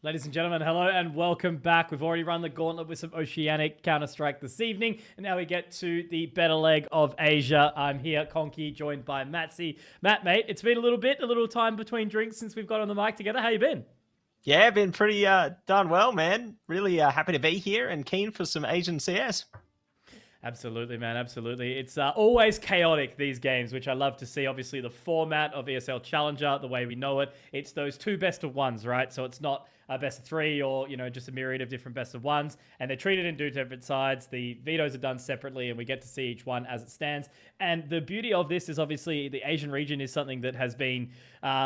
Ladies and gentlemen, hello and welcome back. We've already run the gauntlet with some Oceanic Counter-Strike this evening, and now we get to the better leg of Asia. I'm here, Conky, joined by Matsy. Matt, mate, it's been a little time between drinks since we've got on the mic together. How you been? Yeah, been pretty done well, man. Really happy to be here and keen for some Asian CS. Absolutely, man. Absolutely. It's always chaotic, these games, which I love to see. Obviously, the format of ESL Challenger, the way we know it, it's those two best of ones, right? So it's not a best of three or, you know, just a myriad of different best of ones. And they're treated in two different sides. The vetoes are done separately and we get to see each one as it stands. And the beauty of this is obviously the Asian region is something that has been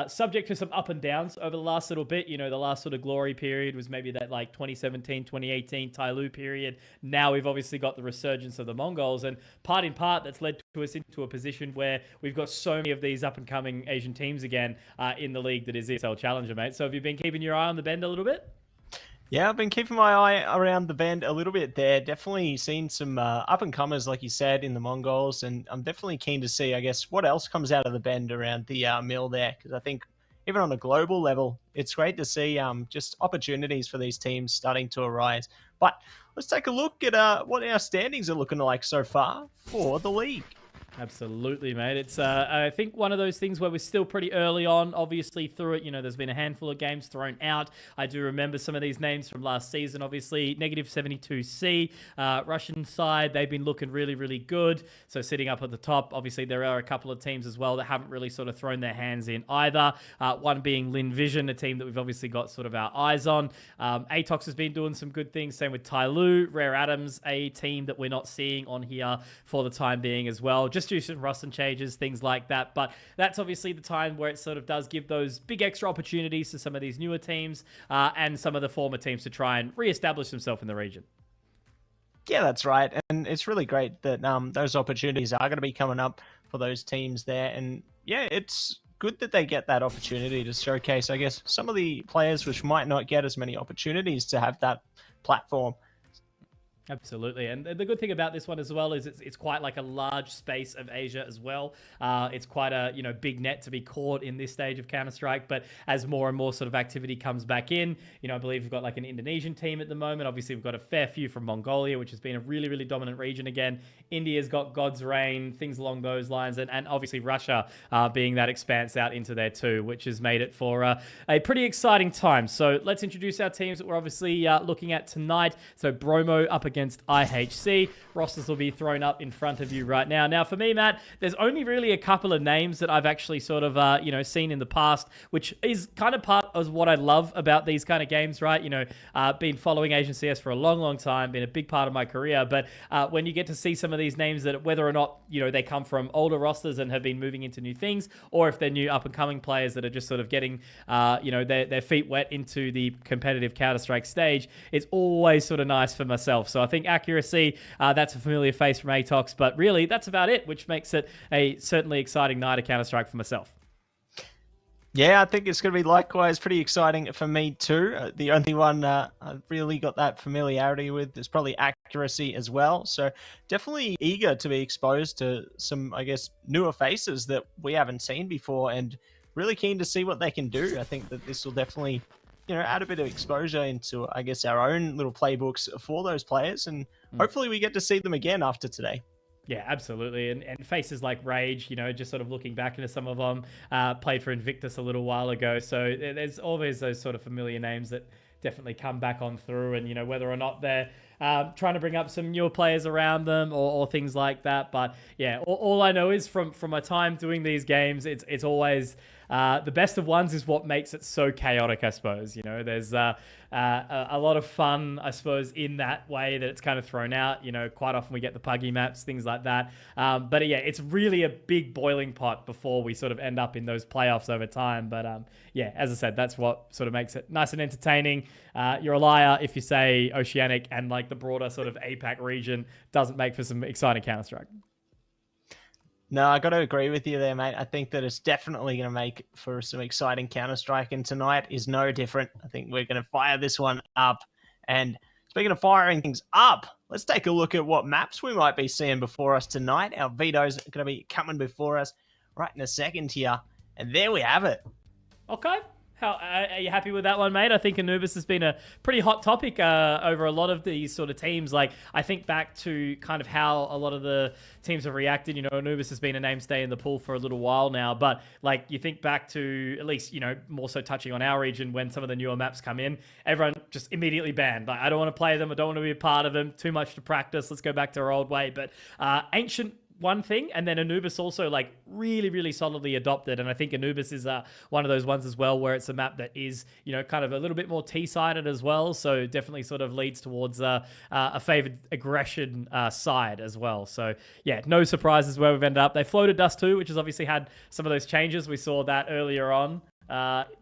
subject to some up and downs over the last little bit. You know, the last sort of glory period was maybe that like 2017, 2018 Tyloo period. Now we've obviously got the resurgence of the Mongols, and part in part that's led to us into a position where we've got so many of these up and coming Asian teams again in the league that is ESL Challenger, mate. So have you been keeping your eye on the bend a little bit? Yeah, I've been keeping my eye around the bend a little bit there. Definitely seen some up-and-comers, like you said, in the Mongols, and I'm definitely keen to see, I guess, what else comes out of the bend around the mill there, because I think even on a global level, it's great to see just opportunities for these teams starting to arise. But let's take a look at what our standings are looking like so far for the league. Absolutely, mate. It's, I think, one of those things where we're still pretty early on, obviously, through it. You know, there's been a handful of games thrown out. I do remember some of these names from last season, obviously. -72C, Russian side, they've been looking really, really good. So sitting up at the top, obviously, there are a couple of teams as well that haven't really sort of thrown their hands in either. One being Lin Vision, a team that we've obviously got sort of our eyes on. Atox has been doing some good things. Same with Tyloo. Rare Atoms, a team that we're not seeing on here for the time being as well. Just due to rust and changes, things like that. But that's obviously the time where it sort of does give those big extra opportunities to some of these newer teams and some of the former teams to try and re-establish themselves in the region. Yeah, that's right. And it's really great that those opportunities are going to be coming up for those teams there. And yeah, it's good that they get that opportunity to showcase, I guess, some of the players which might not get as many opportunities to have that platform. Absolutely. And the good thing about this one as well is it's quite like a large space of Asia as well. It's quite a, you know, big net to be caught in this stage of Counter-Strike. But as more and more sort of activity comes back in, you know, I believe we've got like an Indonesian team at the moment. Obviously, we've got a fair few from Mongolia, which has been a really, really dominant region again. India's got God's Reign, things along those lines. And obviously Russia being that expanse out into there too, which has made it for a pretty exciting time. So let's introduce our teams that we're obviously looking at tonight. So Bromo up against IHC. Rosters will be thrown up in front of you right now. Now, for me, Matt, there's only really a couple of names that I've actually sort of, you know, seen in the past, which is kind of part of what I love about these kind of games, right? You know, been following Asian CS for a long, long time, been a big part of my career. But when you get to see some of these names that whether or not, you know, they come from older rosters and have been moving into new things, or if they're new up-and-coming players that are just sort of getting, you know, their feet wet into the competitive Counter-Strike stage, it's always sort of nice for myself. So I think accuracy, that's a familiar face from Atox, but really that's about it, which makes it a certainly exciting night of Counter-Strike for myself. Yeah, I think it's going to be likewise pretty exciting for me too. The only one I've really got that familiarity with is probably accuracy as well. So definitely eager to be exposed to some, I guess, newer faces that we haven't seen before, and really keen to see what they can do. I think that this will definitely, add a bit of exposure into, I guess, our own little playbooks for those players, and hopefully we get to see them again after today. Yeah, absolutely. And faces like Rage, just sort of looking back into some of them, played for Invictus a little while ago. So there's always those sort of familiar names that definitely come back on through. And, whether or not they're trying to bring up some newer players around them or things like that. But yeah, all I know is from my time doing these games, it's always the best of ones is what makes it so chaotic, I suppose. There's a lot of fun, I suppose, in that way that it's kind of thrown out. Quite often we get the puggy maps, things like that. But yeah, it's really a big boiling pot before we sort of end up in those playoffs over time. But yeah, as I said, that's what sort of makes it nice and entertaining. You're a liar if you say Oceanic and like the broader sort of APAC region doesn't make for some exciting Counter-Strike. No, I got to agree with you there, mate. I think that it's definitely going to make for some exciting Counter-Strike, and tonight is no different. I think we're going to fire this one up. And speaking of firing things up, let's take a look at what maps we might be seeing before us tonight. Our vetoes are going to be coming before us right in a second here. And there we have it. Okay. How are you happy with that one, mate? I think Anubis has been a pretty hot topic over a lot of these sort of teams. Like, I think back to kind of how a lot of the teams have reacted. Anubis has been a mainstay in the pool for a little while now. But, like, you think back to, at least, more so touching on our region, when some of the newer maps come in, everyone just immediately banned. Like, I don't want to play them. I don't want to be a part of them. Too much to practice. Let's go back to our old way. But Ancient, one thing, and then Anubis also like really, really solidly adopted. And I think Anubis is one of those ones as well where it's a map that is, kind of a little bit more T-sided as well. So definitely sort of leads towards a favored aggression side as well. So yeah, no surprises where we've ended up. They floated Dust 2, which has obviously had some of those changes. We saw that earlier on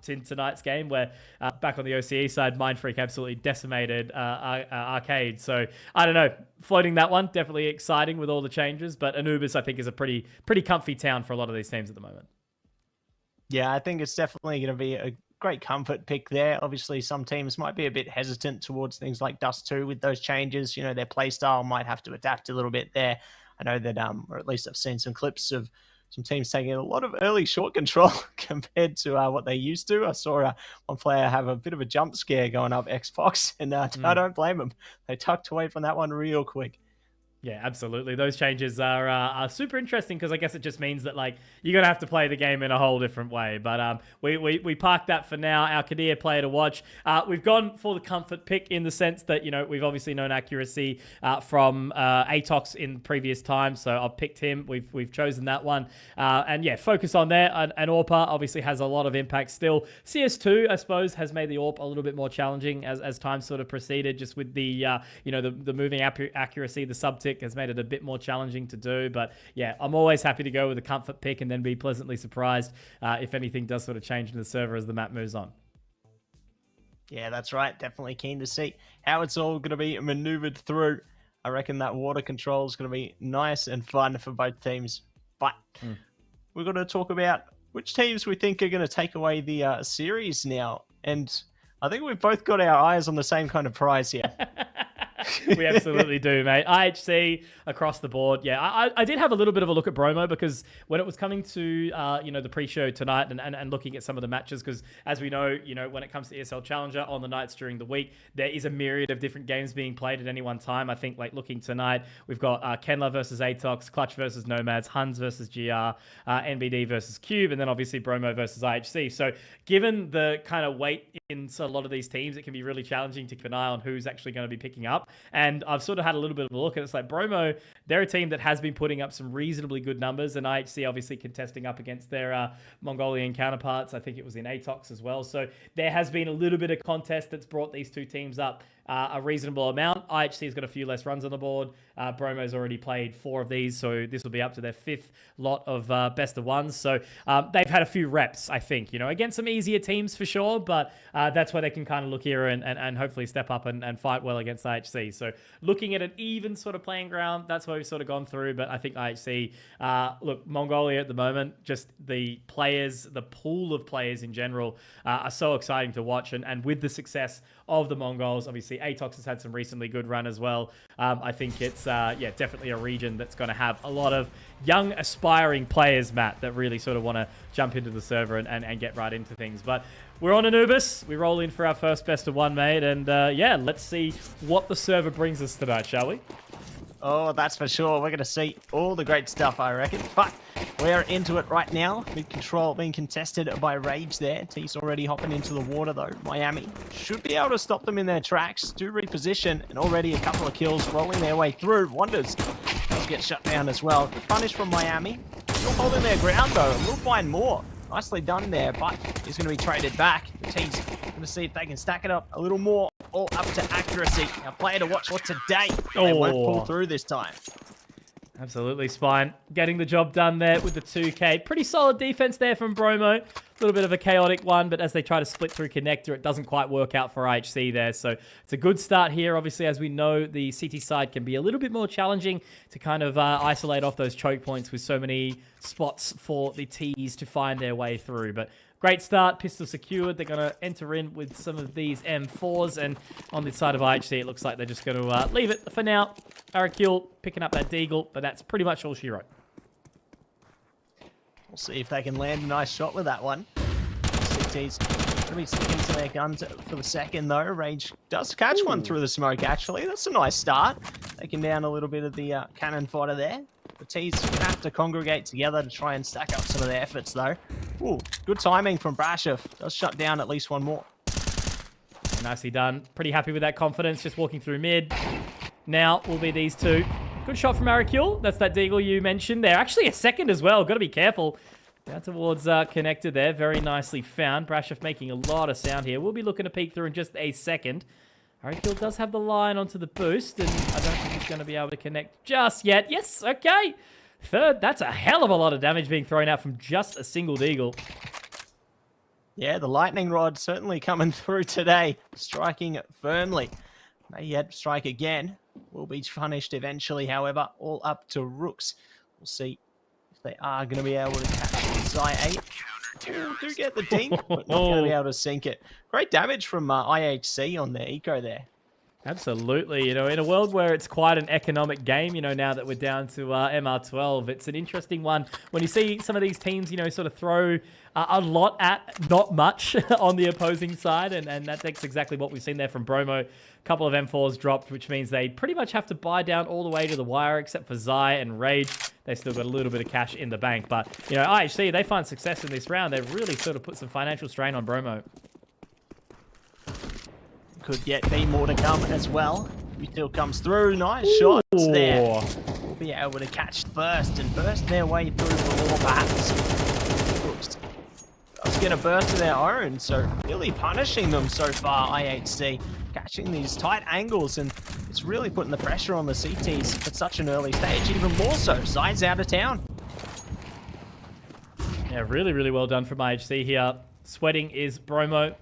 in tonight's game, where back on the OCE side, Mindfreak absolutely decimated Arcade. So I don't know, floating that one, definitely exciting with all the changes, but Anubis I think is a pretty comfy town for a lot of these teams at the moment. Yeah, I think it's definitely going to be a great comfort pick there. Obviously, some teams might be a bit hesitant towards things like Dust 2 with those changes. Their play style might have to adapt a little bit there. I know that, or at least I've seen some clips of some teams taking a lot of early short control compared to what they used to. I saw one player have a bit of a jump scare going up Xbox, and I don't blame them. They tucked away from that one real quick. Yeah, absolutely. Those changes are super interesting because I guess it just means that like you're gonna have to play the game in a whole different way. But we parked that for now. Our Kadir player to watch. We've gone for the comfort pick in the sense that we've obviously known accuracy from Atox in previous times, so I've picked him. We've chosen that one, and yeah, focus on there. And AWPA obviously has a lot of impact still. CS2 I suppose has made the AWP a little bit more challenging as time sort of proceeded, just with the the moving accuracy, the subtick has made it a bit more challenging to do. But yeah, I'm always happy to go with a comfort pick and then be pleasantly surprised if anything does sort of change in the server as the map moves on. Yeah, that's right. Definitely keen to see how it's all going to be maneuvered through. I reckon that water control is going to be nice and fun for both teams. But we're going to talk about which teams we think are going to take away the series now. And I think we've both got our eyes on the same kind of prize here. We absolutely do, mate. IHC across the board. Yeah, I did have a little bit of a look at Bromo because when it was coming to the pre-show tonight and looking at some of the matches, because as we know, when it comes to ESL Challenger on the nights during the week, there is a myriad of different games being played at any one time. I think like looking tonight, we've got Kenla versus Atox, Clutch versus Nomads, Huns versus GR, NBD versus Cube, and then obviously Bromo versus IHC. So given the kind of weight in a lot of these teams, it can be really challenging to keep an eye on who's actually going to be picking up. And I've sort of had a little bit of a look, and it's like Bromo, they're a team that has been putting up some reasonably good numbers, and IHC obviously contesting up against their Mongolian counterparts. I think it was in Atox as well. So there has been a little bit of contest that's brought these two teams up a reasonable amount. IHC's got a few less runs on the board. Bromo's already played 4 of these, so this will be up to their 5th lot of best of ones. So they've had a few reps, I think, against some easier teams for sure, but that's where they can kind of look here and hopefully step up and fight well against IHC. So looking at an even sort of playing ground, that's where we've sort of gone through, but I think IHC, look, Mongolia at the moment, just the players, the pool of players in general are so exciting to watch. And with the success of the Mongols, obviously Atox has had some recently good run as well. I think it's, definitely a region that's going to have a lot of young aspiring players, Matt, that really sort of want to jump into the server and get right into things. But we're on Anubis. We roll in for our first best of one, mate. And let's see what the server brings us tonight, shall we? Oh, that's for sure. We're going to see all the great stuff, I reckon. But we're into it right now. Mid control being contested by Rage there. T's already hopping into the water, though. Miami should be able to stop them in their tracks. Do reposition, and already a couple of kills rolling their way through. Wonders does get shut down as well. Punish from Miami. Still holding their ground, though. We'll find more. Nicely done there, but he's going to be traded back. T's going to see if they can stack it up a little more. All up to accuracy. A player to watch for today. They won't pull through this time. Absolutely, Spine. Getting the job done there with the 2K. Pretty solid defense there from Bromo. A little bit of a chaotic one, but as they try to split through connector, it doesn't quite work out for IHC there. So it's a good start here. Obviously, as we know, the CT side can be a little bit more challenging to kind of isolate off those choke points with so many spots for the Ts to find their way through. But great start, pistol secured. They're going to enter in with some of these M4s, and on the side of IHC, it looks like they're just going to leave it for now. Arakil picking up that deagle, but that's pretty much all she wrote. We'll see if they can land a nice shot with that one. CT's going to be sticking to their guns for the second, though. Rage does catch one through the smoke, actually. That's a nice start. Taking down a little bit of the cannon fodder there. The T's going to have to congregate together to try and stack up some of their efforts, though. Ooh, good timing from Brashov. Does shut down at least one more. Nicely done. Pretty happy with that confidence. Just walking through mid. Now will be these two. Good shot from Arakil. That's that deagle you mentioned there. Actually, a second as well. Got to be careful. Down towards connector there. Very nicely found. Brashov making a lot of sound here. We'll be looking to peek through in just a second. Arakil does have the line onto the boost, and I don't think he's going to be able to connect just yet. Yes, okay. Third, that's a hell of a lot of damage being thrown out from just a single deagle. Yeah, the lightning rod certainly coming through today. Striking firmly. May yet strike again. Will be punished eventually, however. All up to Rooks. We'll see if they are going to be able to catch Psy 8. Ooh, do get the dink, but not going to be able to sink it. Great damage from IHC on their eco there. Absolutely. You know, in a world where it's quite an economic game, you know, now that we're down to MR12, it's an interesting one. When you see some of these teams, you know, sort of throw a lot at not much on the opposing side, and that's exactly what we've seen there from Bromo. A couple of M4s dropped, which means they pretty much have to buy down all the way to the wire, except for Zai and Rage. They still got a little bit of cash in the bank. But, you know, IHC, they find success in this round. They've really sort of put some financial strain on Bromo. Could yet be more to come as well. He still comes through. Nice shots there. We'll be able to catch first and burst their way through the wall, perhaps. Let's get a burst of their own. So really punishing them so far, IHC. Catching these tight angles, and it's really putting the pressure on the CTs at such an early stage, even more so. Side's out of town. Yeah, really, really well done from IHC here. Sweating is Bromo.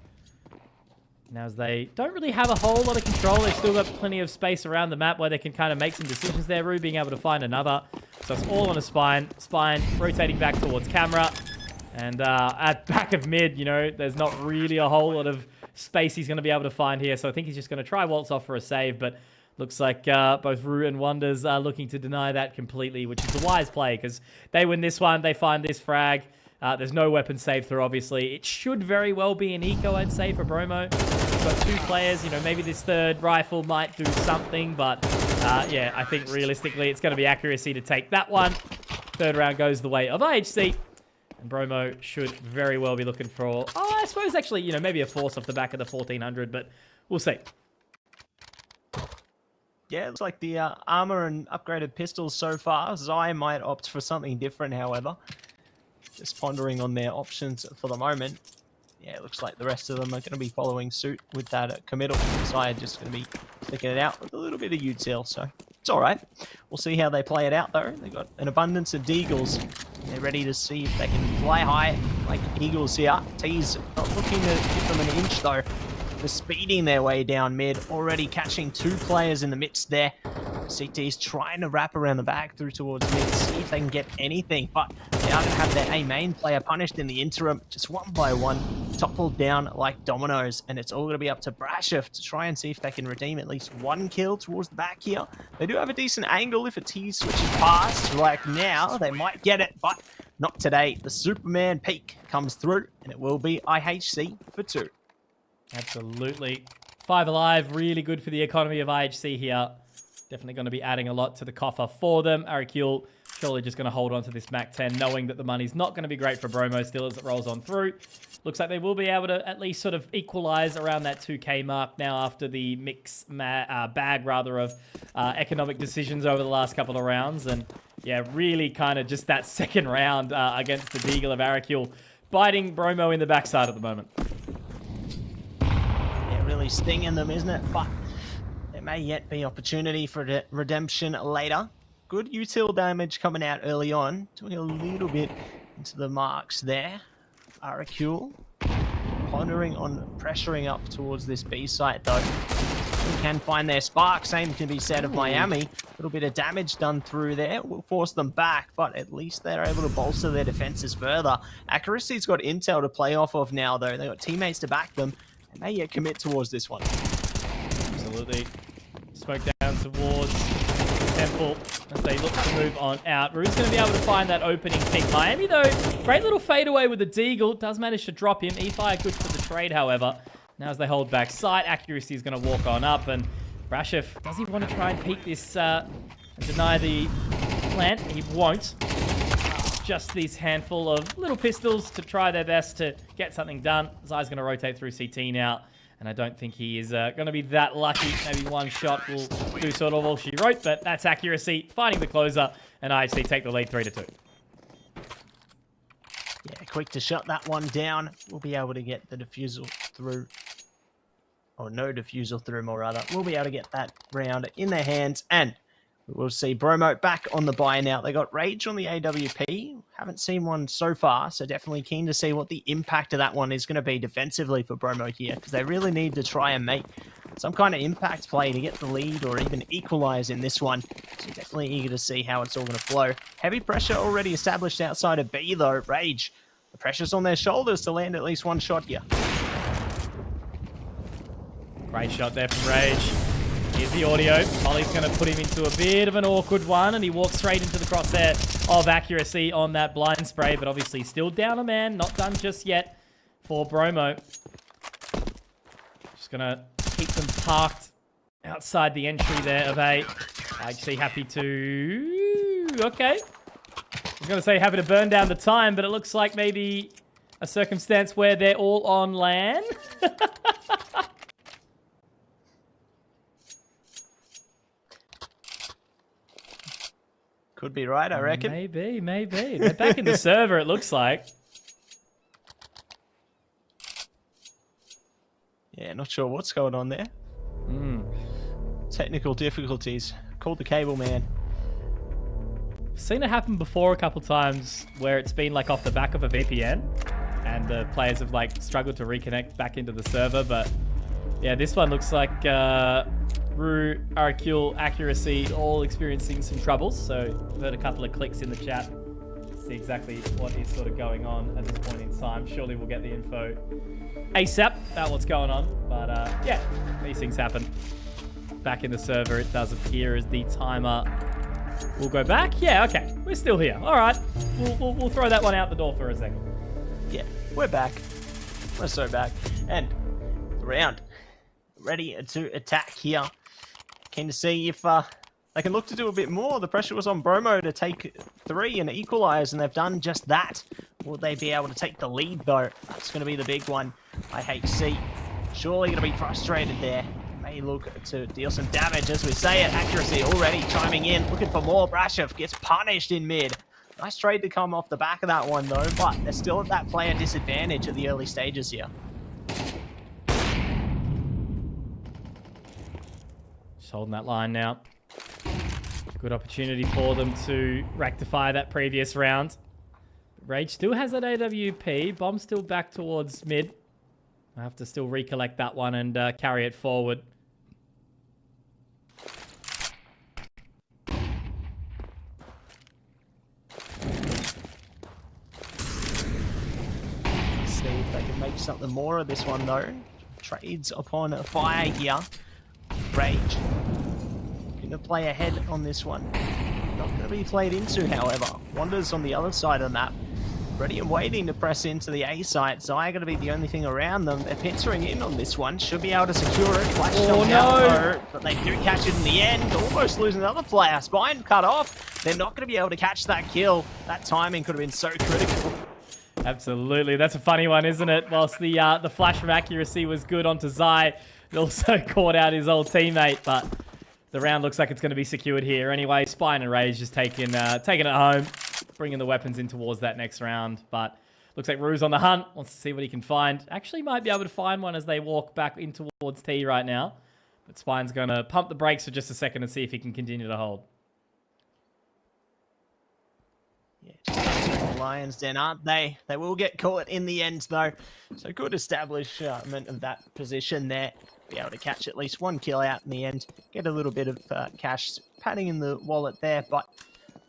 Now, as they don't really have a whole lot of control, they've still got plenty of space around the map where they can kind of make some decisions there. Rue being able to find another. So it's all on a Spine. Spine rotating back towards camera. And at back of mid, you know, there's not really a whole lot of space he's going to be able to find here. So I think he's just going to try waltz off for a save. But looks like both Rue and Wonders are looking to deny that completely, which is the wise play because they win this one. They find this frag. There's no weapon save through, obviously. It should very well be an eco, I'd say, for Bromo. We've got two players. You know, maybe this third rifle might do something, but yeah, I think realistically it's going to be accuracy to take that one. Third round goes the way of IHC. And Bromo should very well be looking for, I suppose actually, you know, maybe a force off the back of the 1400, but we'll see. Yeah, it looks like the armor and upgraded pistols so far. Zai might opt for something different, however. Just pondering on their options for the moment. Yeah, it looks like the rest of them are going to be following suit with that committal. Zai just going to be sticking it out with a little bit of util, so it's all right. We'll see how they play it out, though. They've got an abundance of deagles. They're ready to see if they can fly high like eagles here. T's not looking to give them an inch, though. They're speeding their way down mid, already catching two players in the midst there. CT's trying to wrap around the back through towards mid, see if they can get anything, but they are going to have their A main player punished in the interim, just one by one, toppled down like dominoes, and it's all going to be up to Brashov to try and see if they can redeem at least one kill towards the back here. They do have a decent angle if a T switches past, like now, they might get it, but not today. The Superman peak comes through, and it will be IHC for 2. Absolutely. 5 alive, really good for the economy of IHC here. Definitely going to be adding a lot to the coffer for them. Arakul surely just going to hold on to this Mac 10, knowing that the money's not going to be great for Bromo still as it rolls on through. Looks like they will be able to at least sort of equalize around that 2K mark now after the bag rather of economic decisions over the last couple of rounds. And yeah, really kind of just that second round against the Deagle of Arakul, biting Bromo in the backside at the moment. Yeah, really stinging them, isn't it? But there may yet be opportunity for redemption later. Good util damage coming out early on. Doing a little bit into the marks there. Arakul pondering on pressuring up towards this B site though. They can find their spark. Same can be said of Miami. A little bit of damage done through there will force them back, but at least they're able to bolster their defenses further. Accuracy's got intel to play off of now though. They've got teammates to back them and may yet commit towards this one. Absolutely. Smoke down towards Temple as they look to move on out. Rue's going to be able to find that opening pick. Miami, though, great little fadeaway with the Deagle. Does manage to drop him. E-Fire good for the trade, however. Now as they hold back sight, Accuracy is going to walk on up. And Brashov, does he want to try and peek this and deny the plant? He won't. Just this handful of little pistols to try their best to get something done. Zai's going to rotate through CT now. And I don't think he is going to be that lucky. Maybe one shot will do sort of all she wrote, but that's Accuracy finding the closer, and IHC take the lead 3-2. Yeah, quick to shut that one down. We'll be able to get the defusal through, or no defusal through, more rather. We'll be able to get that round in their hands, and we'll see Bromo back on the buy now. They got Rage on the AWP. Haven't seen one so far, so definitely keen to see what the impact of that one is going to be defensively for Bromo here, because they really need to try and make some kind of impact play to get the lead or even equalize in this one. So definitely eager to see how it's all going to flow. Heavy pressure already established outside of B though. Rage, the pressure's on their shoulders to land at least one shot here. Great shot there from Rage. Here's the audio. Ollie's going to put him into a bit of an awkward one, and he walks straight into the crosshair of Accuracy on that blind spray, but obviously still down a man. Not done just yet for Bromo. Just going to keep them parked outside the entry there of A. IHC happy to... Okay. I was going to say happy to burn down the time, but it looks like maybe a circumstance where they're all on land. Could be right, I reckon. Maybe. They're back in the server, it looks like. Yeah, not sure what's going on there. Technical difficulties. Called the cable man. Seen it happen before a couple times where it's been like off the back of a VPN and the players have like struggled to reconnect back into the server, but yeah, this one looks like Rue, Arakul, Accuracy all experiencing some troubles. So I've heard a couple of clicks in the chat. See exactly what is sort of going on at this point in time. Surely we'll get the info ASAP about what's going on. But yeah, these things happen. Back in the server, it does appear as the timer will go back. Yeah, okay, we're still here. All right, we'll throw that one out the door for a second. Yeah, we're back. We're so back. And the round ready to attack here. Keen to see if they can look to do a bit more. The pressure was on Bromo to take 3 and equalize, and they've done just that. Will they be able to take the lead, though? That's going to be the big one. IHC surely going to be frustrated there. May look to deal some damage as we say it. Accuracy already chiming in, looking for more. Brashov gets punished in mid. Nice trade to come off the back of that one, though, but they're still at that player disadvantage at the early stages here. Just holding that line now. Good opportunity for them to rectify that previous round. Rage still has that AWP. Bomb still back towards mid. I have to still recollect that one and carry it forward. See if they can make something more of this one, though. Trades upon a fire here. Rage. Gonna play ahead on this one. Not gonna be played into, however. Wander's on the other side of the map. Ready and waiting to press into the A site. Zaya gonna be the only thing around them. They're pincering in on this one. Should be able to secure it. Flash comes out though, but they do catch it in the end. Almost losing another player. Spine cut off. They're not gonna be able to catch that kill. That timing could have been so critical. Absolutely. That's a funny one, isn't it? Whilst the flash from accuracy was good onto Zai, it also caught out his old teammate, but the round looks like it's going to be secured here. Anyway, Spine and Rage just taking it home, bringing the weapons in towards that next round. But looks like Rue's on the hunt, wants to see what he can find. Actually might be able to find one as they walk back in towards T right now. But Spine's going to pump the brakes for just a second and see if he can continue to hold. Yeah, Lions Den, aren't they? They will get caught in the end, though. So good establishment of that position there. Be able to catch at least one kill out in the end. Get a little bit of cash padding in the wallet there, but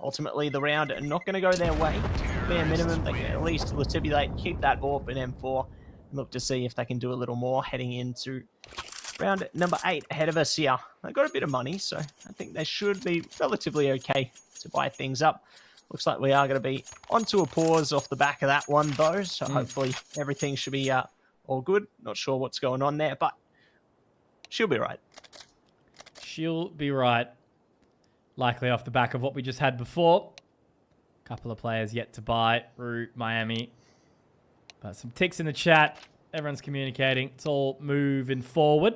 ultimately the round are not going to go their way. Bare minimum, they can at least Latibulate, keep that AWP in M4, and look to see if they can do a little more heading into round number 8 ahead of us here. They've got a bit of money, so I think they should be relatively okay to buy things up. Looks like we are going to be onto a pause off the back of that one, though, so hopefully everything should be all good. Not sure what's going on there, but she'll be right. She'll be right. Likely off the back of what we just had before. Couple of players yet to buy. Rue, Miami. But some ticks in the chat. Everyone's communicating. It's all moving forward.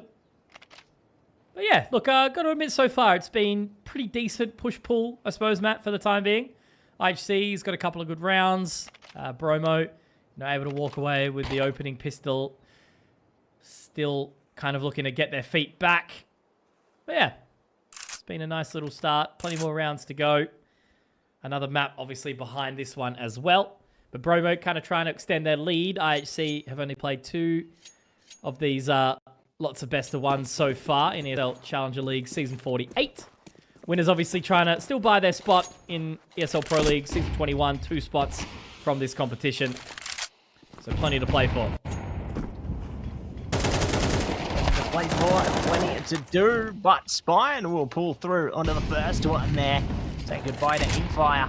But yeah, look, got to admit so far it's been pretty decent push-pull, I suppose, Matt, for the time being. IHC's got a couple of good rounds. Bromo, able to walk away with the opening pistol. Still kind of looking to get their feet back. But yeah, it's been a nice little start. Plenty more rounds to go. Another map, obviously, behind this one as well. But Bromo kind of trying to extend their lead. IHC have only played 2 of these lots of best of ones so far in ESL Challenger League Season 48. Winners obviously trying to still buy their spot in ESL Pro League Season 21. 2 spots from this competition. So plenty to play for. Play for, plenty to do, but Spine will pull through onto the first one there. Say goodbye to Infire.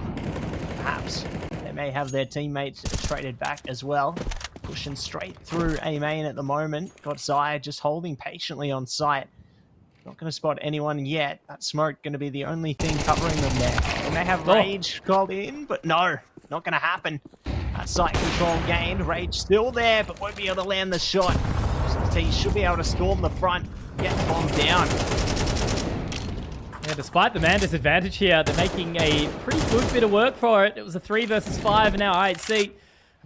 Perhaps they may have their teammates traded back as well. Pushing straight through A main at the moment. Got Zaya just holding patiently on site. Not going to spot anyone yet. That smoke going to be the only thing covering them there. They may have Rage called in, but no, not going to happen. That site control gained. Rage still there, but won't be able to land the shot. He should be able to storm the front, get bombed down. Yeah, despite the man disadvantage here, they're making a pretty good bit of work for it. It was a 3 versus 5, and now IHC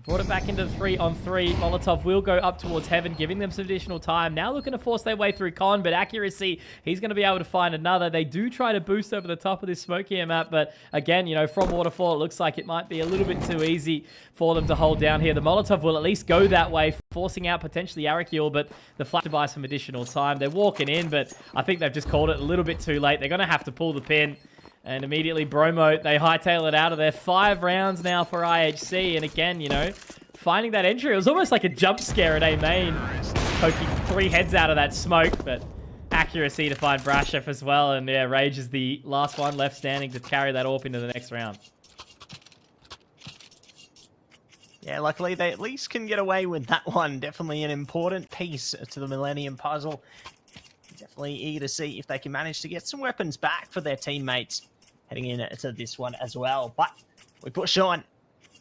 brought it back into the 3-on-3. Molotov will go up towards Heaven, giving them some additional time. Now looking to force their way through Con, but accuracy, he's going to be able to find another. They do try to boost over the top of this smoky map, but again, from Waterfall, it looks like it might be a little bit too easy for them to hold down here. The Molotov will at least go that way, forcing out potentially Arakil, but the flash to buy some additional time. They're walking in, but I think they've just called it a little bit too late. They're going to have to pull the pin. And immediately Bromo, they hightail it out of there. 5 rounds now for IHC. And again, finding that entry, it was almost like a jump scare at A main. Poking 3 heads out of that smoke, but accuracy to find Brashef as well. And yeah, Rage is the last one left standing to carry that AWP into the next round. Yeah, luckily they at least can get away with that one. Definitely an important piece to the Millennium puzzle. Definitely eager to see if they can manage to get some weapons back for their teammates heading into this one as well. But we push on,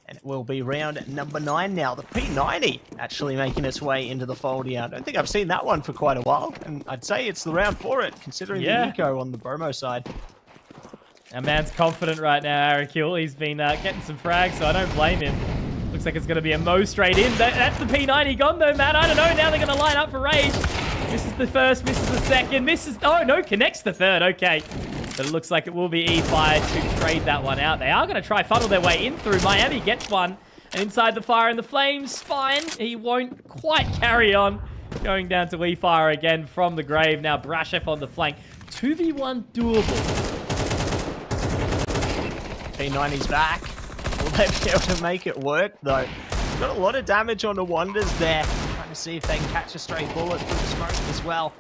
and it will be round number 9 now. The P90 actually making its way into the fold here. I don't think I've seen that one for quite a while, and I'd say it's the round for it, considering the eco on the Bromo side. Our man's confident right now, Arakil. He's been getting some frags, so I don't blame him. Looks like it's going to be a Mo straight in. That's the P90 gone though, Matt. I don't know. Now they're going to line up for Rage. Misses the first, misses the second, misses... Oh, no, connects the third. Okay. But it looks like it will be E-Fire to trade that one out. They are going to try funnel their way in through. Miami gets one. And inside the fire and the flames, Spine, he won't quite carry on. Going down to E-Fire again from the grave. Now Brashef on the flank. 2v1 doable. P90's back. Will they be able to make it work, though? Got a lot of damage on the Wonders there. Trying to see if they can catch a stray bullet through the smoke as well.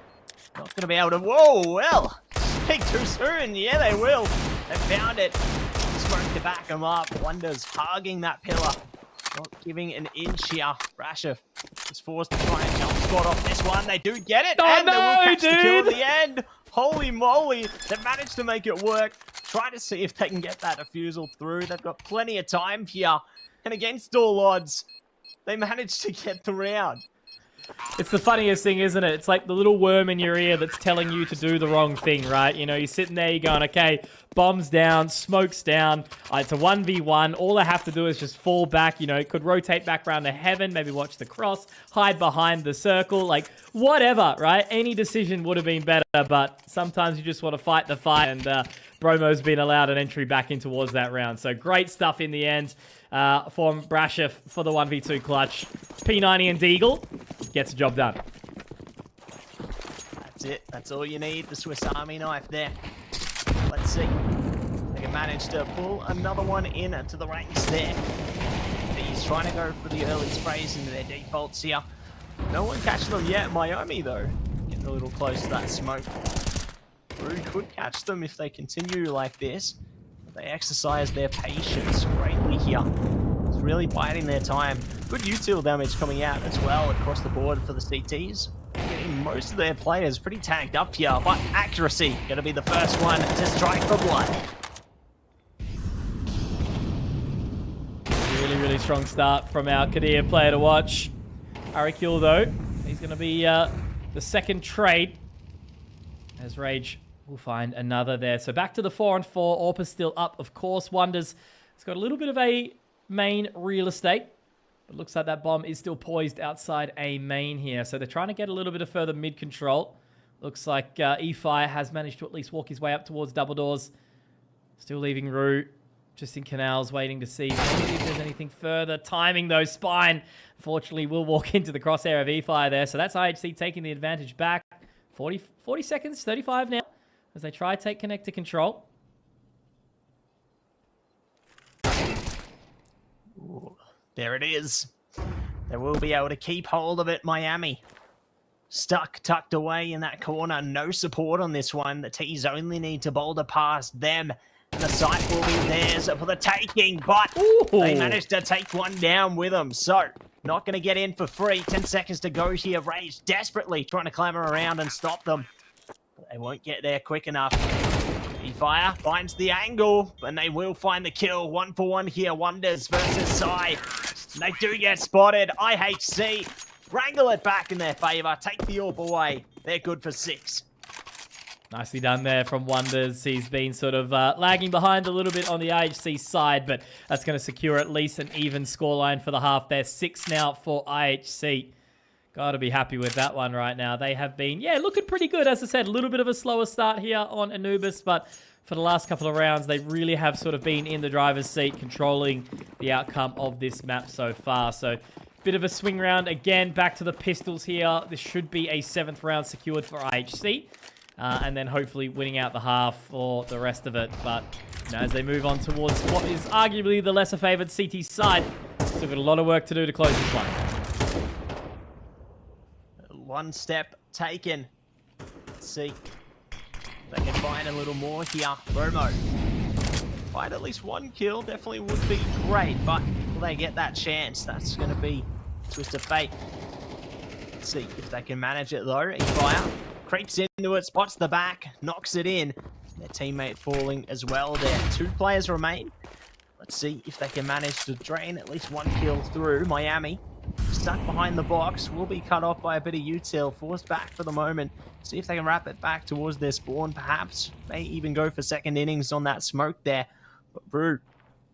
Not going to be able to... Whoa, well, speak too soon. Yeah, they will. They found it. Smoke to back them up. Wonders hugging that pillar. Not giving an inch here. Brasher is forced to try and jump spot off this one. They do get it. Oh, and no, they will catch dude. the kill at the end. Holy moly. They managed to make it work. Try to see if they can get that defusal through. They've got plenty of time here. And against all odds, they managed to get the round. It's the funniest thing, isn't it? It's like the little worm in your ear that's telling you to do the wrong thing, right? You know, you're sitting there, you're going, okay, bombs down, smoke's down. It's a 1v1. All I have to do is just fall back. You know, it could rotate back around to heaven, maybe watch the cross, hide behind the circle, like whatever, right? Any decision would have been better, but sometimes you just want to fight the fight, and Bromo's been allowed an entry back in towards that round. So great stuff in the end from Brasher for the 1v2 clutch. P90 and Deagle gets the job done. That's it. That's all you need. The Swiss Army knife there. Let's see. They can manage to pull another one in to the ranks there. He's trying to go for the early sprays into their defaults here. No one catching them yet. Miami, though, getting a little close to that smoke. Brew could catch them if they continue like this. They exercise their patience greatly here. It's really biding their time. Good util damage coming out as well across the board for the CTs. Getting most of their players pretty tagged up here, but accuracy going to be the first one to strike for blood. Really, really strong start from our Kadir player to watch. Arakil, though, he's going to be the second trade as Rage will find another there. So back to the 4-on-4. Orpa's still up, of course. Wonders, it's got a little bit of a main real estate, but looks like that bomb is still poised outside a main here. So they're trying to get a little bit of further mid control. Looks like E-Fire has managed to at least walk his way up towards double doors. Still leaving Root just in canals, waiting to see maybe if there's anything further. Timing, though, Spine, unfortunately, will walk into the crosshair of E-Fire there. So that's IHC taking the advantage back. 40 seconds, 35 now, as they try to take connector control. Ooh, there it is. They will be able to keep hold of it, Miami. Stuck, tucked away in that corner. No support on this one. The T's only need to boulder past them. And the site will be theirs for the taking, but they managed to take one down with them. So, not going to get in for free. 10 seconds to go here. Rage desperately trying to clamber around and stop them. But they won't get there quick enough. E-Fire finds the angle, and they will find the kill. 1-for-1 here. Wonders versus Psy. They do get spotted. IHC wrangle it back in their favor. Take the orb away. They're good for 6. Nicely done there from Wonders. He's been sort of lagging behind a little bit on the IHC side, but that's going to secure at least an even scoreline for the half there. 6 now for IHC. Got to be happy with that one right now. They have been, yeah, looking pretty good. As I said, a little bit of a slower start here on Anubis, but for the last couple of rounds, they really have sort of been in the driver's seat, controlling the outcome of this map so far. So, bit of a swing round. Again, back to the pistols here. This should be a 7th round secured for IHC. And then hopefully winning out the half for the rest of it. But you know, as they move on towards what is arguably the lesser favored CT side, still got a lot of work to do to close this one. One step taken. Let's see if they can find a little more here. Bromo. Find at least one kill definitely would be great, but will they get that chance? That's going to be a twist of fate. Let's see if they can manage it though. E-Fire creeps into it, spots the back, knocks it in. Their teammate falling as well there. 2 players remain. Let's see if they can manage to drain at least one kill through. Miami, stuck behind the box, will be cut off by a bit of util, forced back for the moment. See if they can wrap it back towards their spawn, perhaps. May even go for second innings on that smoke there. But Brew,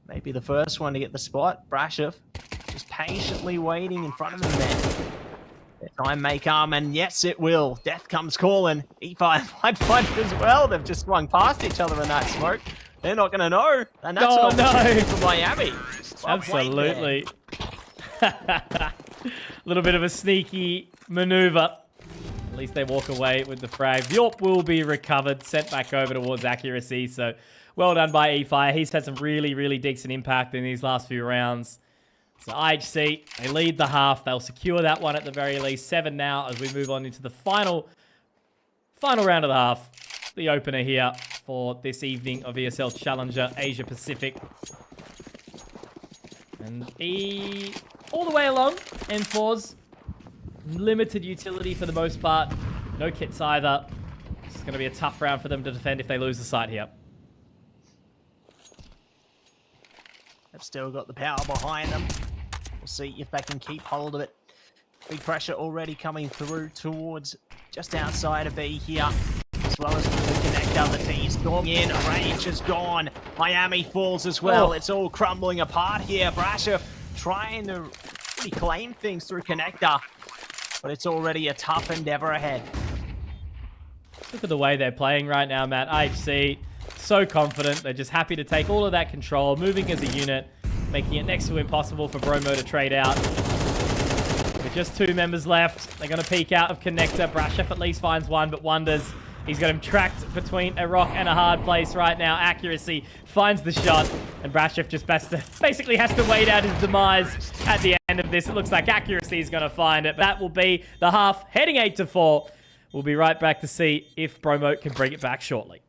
maybe the first one to get the spot. Brasher just patiently waiting in front of him there. Their time may come, and yes, it will. Death comes calling. E-Fire might find it as well. They've just swung past each other in that smoke. They're not going to know. And that's an opportunity for Miami. Well, absolutely. A little bit of a sneaky maneuver. At least they walk away with the frag. The AWP will be recovered, sent back over towards accuracy. So well done by E-Fire. He's had some really, really decent impact in these last few rounds. So IHC, they lead the half. They'll secure that one at the very least. 7 now as we move on into the final round of the half. The opener here for this evening of ESL Challenger Asia Pacific. And all the way along, M4's limited utility for the most part. No kits either. It's going to be a tough round for them to defend if they lose the site here. They've still got the power behind them. We'll see if they can keep hold of it. Big pressure already coming through towards just outside of B here. As well as the connector, the T's going in. Range is gone. Miami falls as well. Oh. It's all crumbling apart here. Brashev trying to really claim things through connector. But it's already a tough endeavor ahead. Look at the way they're playing right now, Matt. IHC, so confident. They're just happy to take all of that control, moving as a unit, making it next to impossible for Bromo to trade out. With just 2 members left, they're going to peek out of connector. Brashev at least finds one, but wonders. He's got him tracked between a rock and a hard place right now. Accuracy finds the shot, and Brashev just basically has to wait out his demise at the end of this. It looks like Accuracy is going to find it, but that will be the half, heading 8-4. We'll be right back to see if Bromo can bring it back shortly.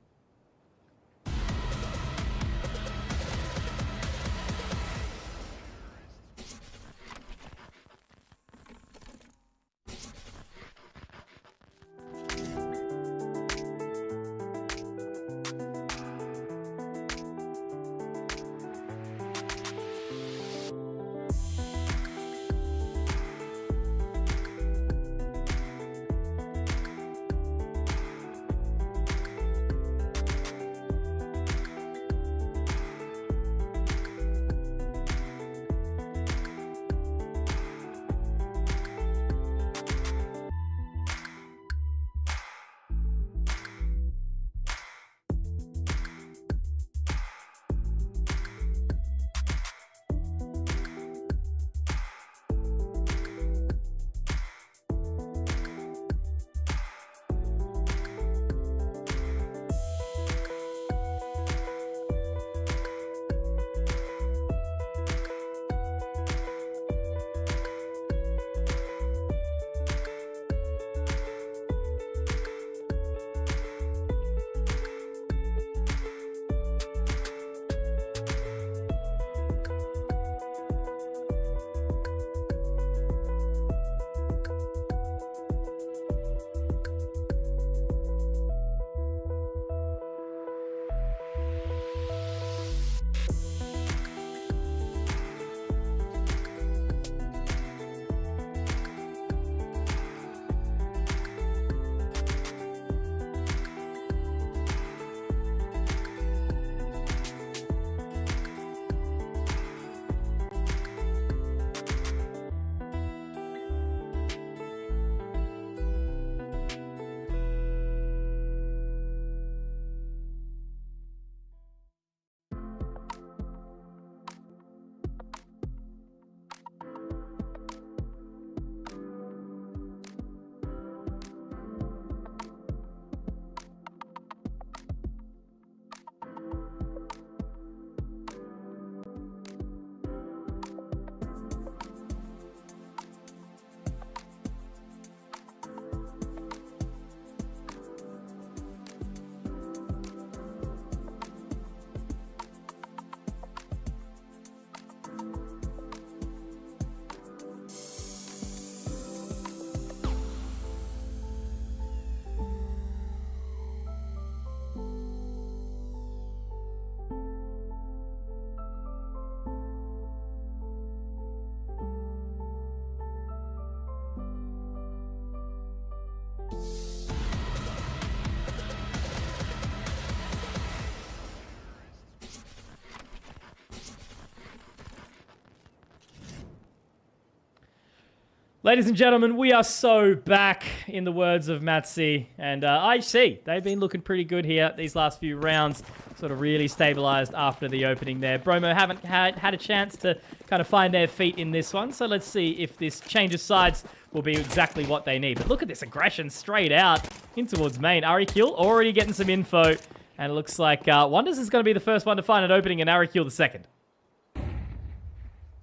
Ladies and gentlemen, we are so back, in the words of Matsi. And IHC, they've been looking pretty good here these last few rounds. Sort of really stabilized after the opening there. Bromo haven't had a chance to kind of find their feet in this one. So let's see if this change of sides will be exactly what they need. But look at this aggression straight out in towards main. Arikill already getting some info. And it looks like Wonders is going to be the first one to find an opening, and Arikill the second.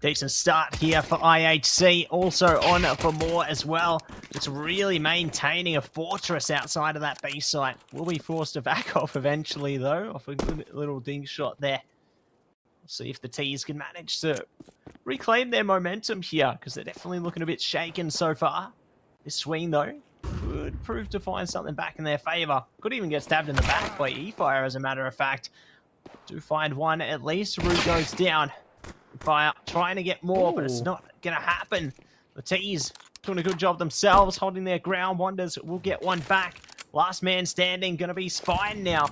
Decent start here for IHC. Also on for more as well. It's really maintaining a fortress outside of that B site. Will be forced to back off eventually, though, off a good little ding shot there. We'll see if the T's can manage to reclaim their momentum here, because they're definitely looking a bit shaken so far. This swing, though, could prove to find something back in their favor. Could even get stabbed in the back by E-Fire, as a matter of fact. Do find one at least. Root goes down. Fire trying to get more, but it's not going to happen. The T's doing a good job themselves, holding their ground. Wonders will get one back. Last man standing, going to be Spine now.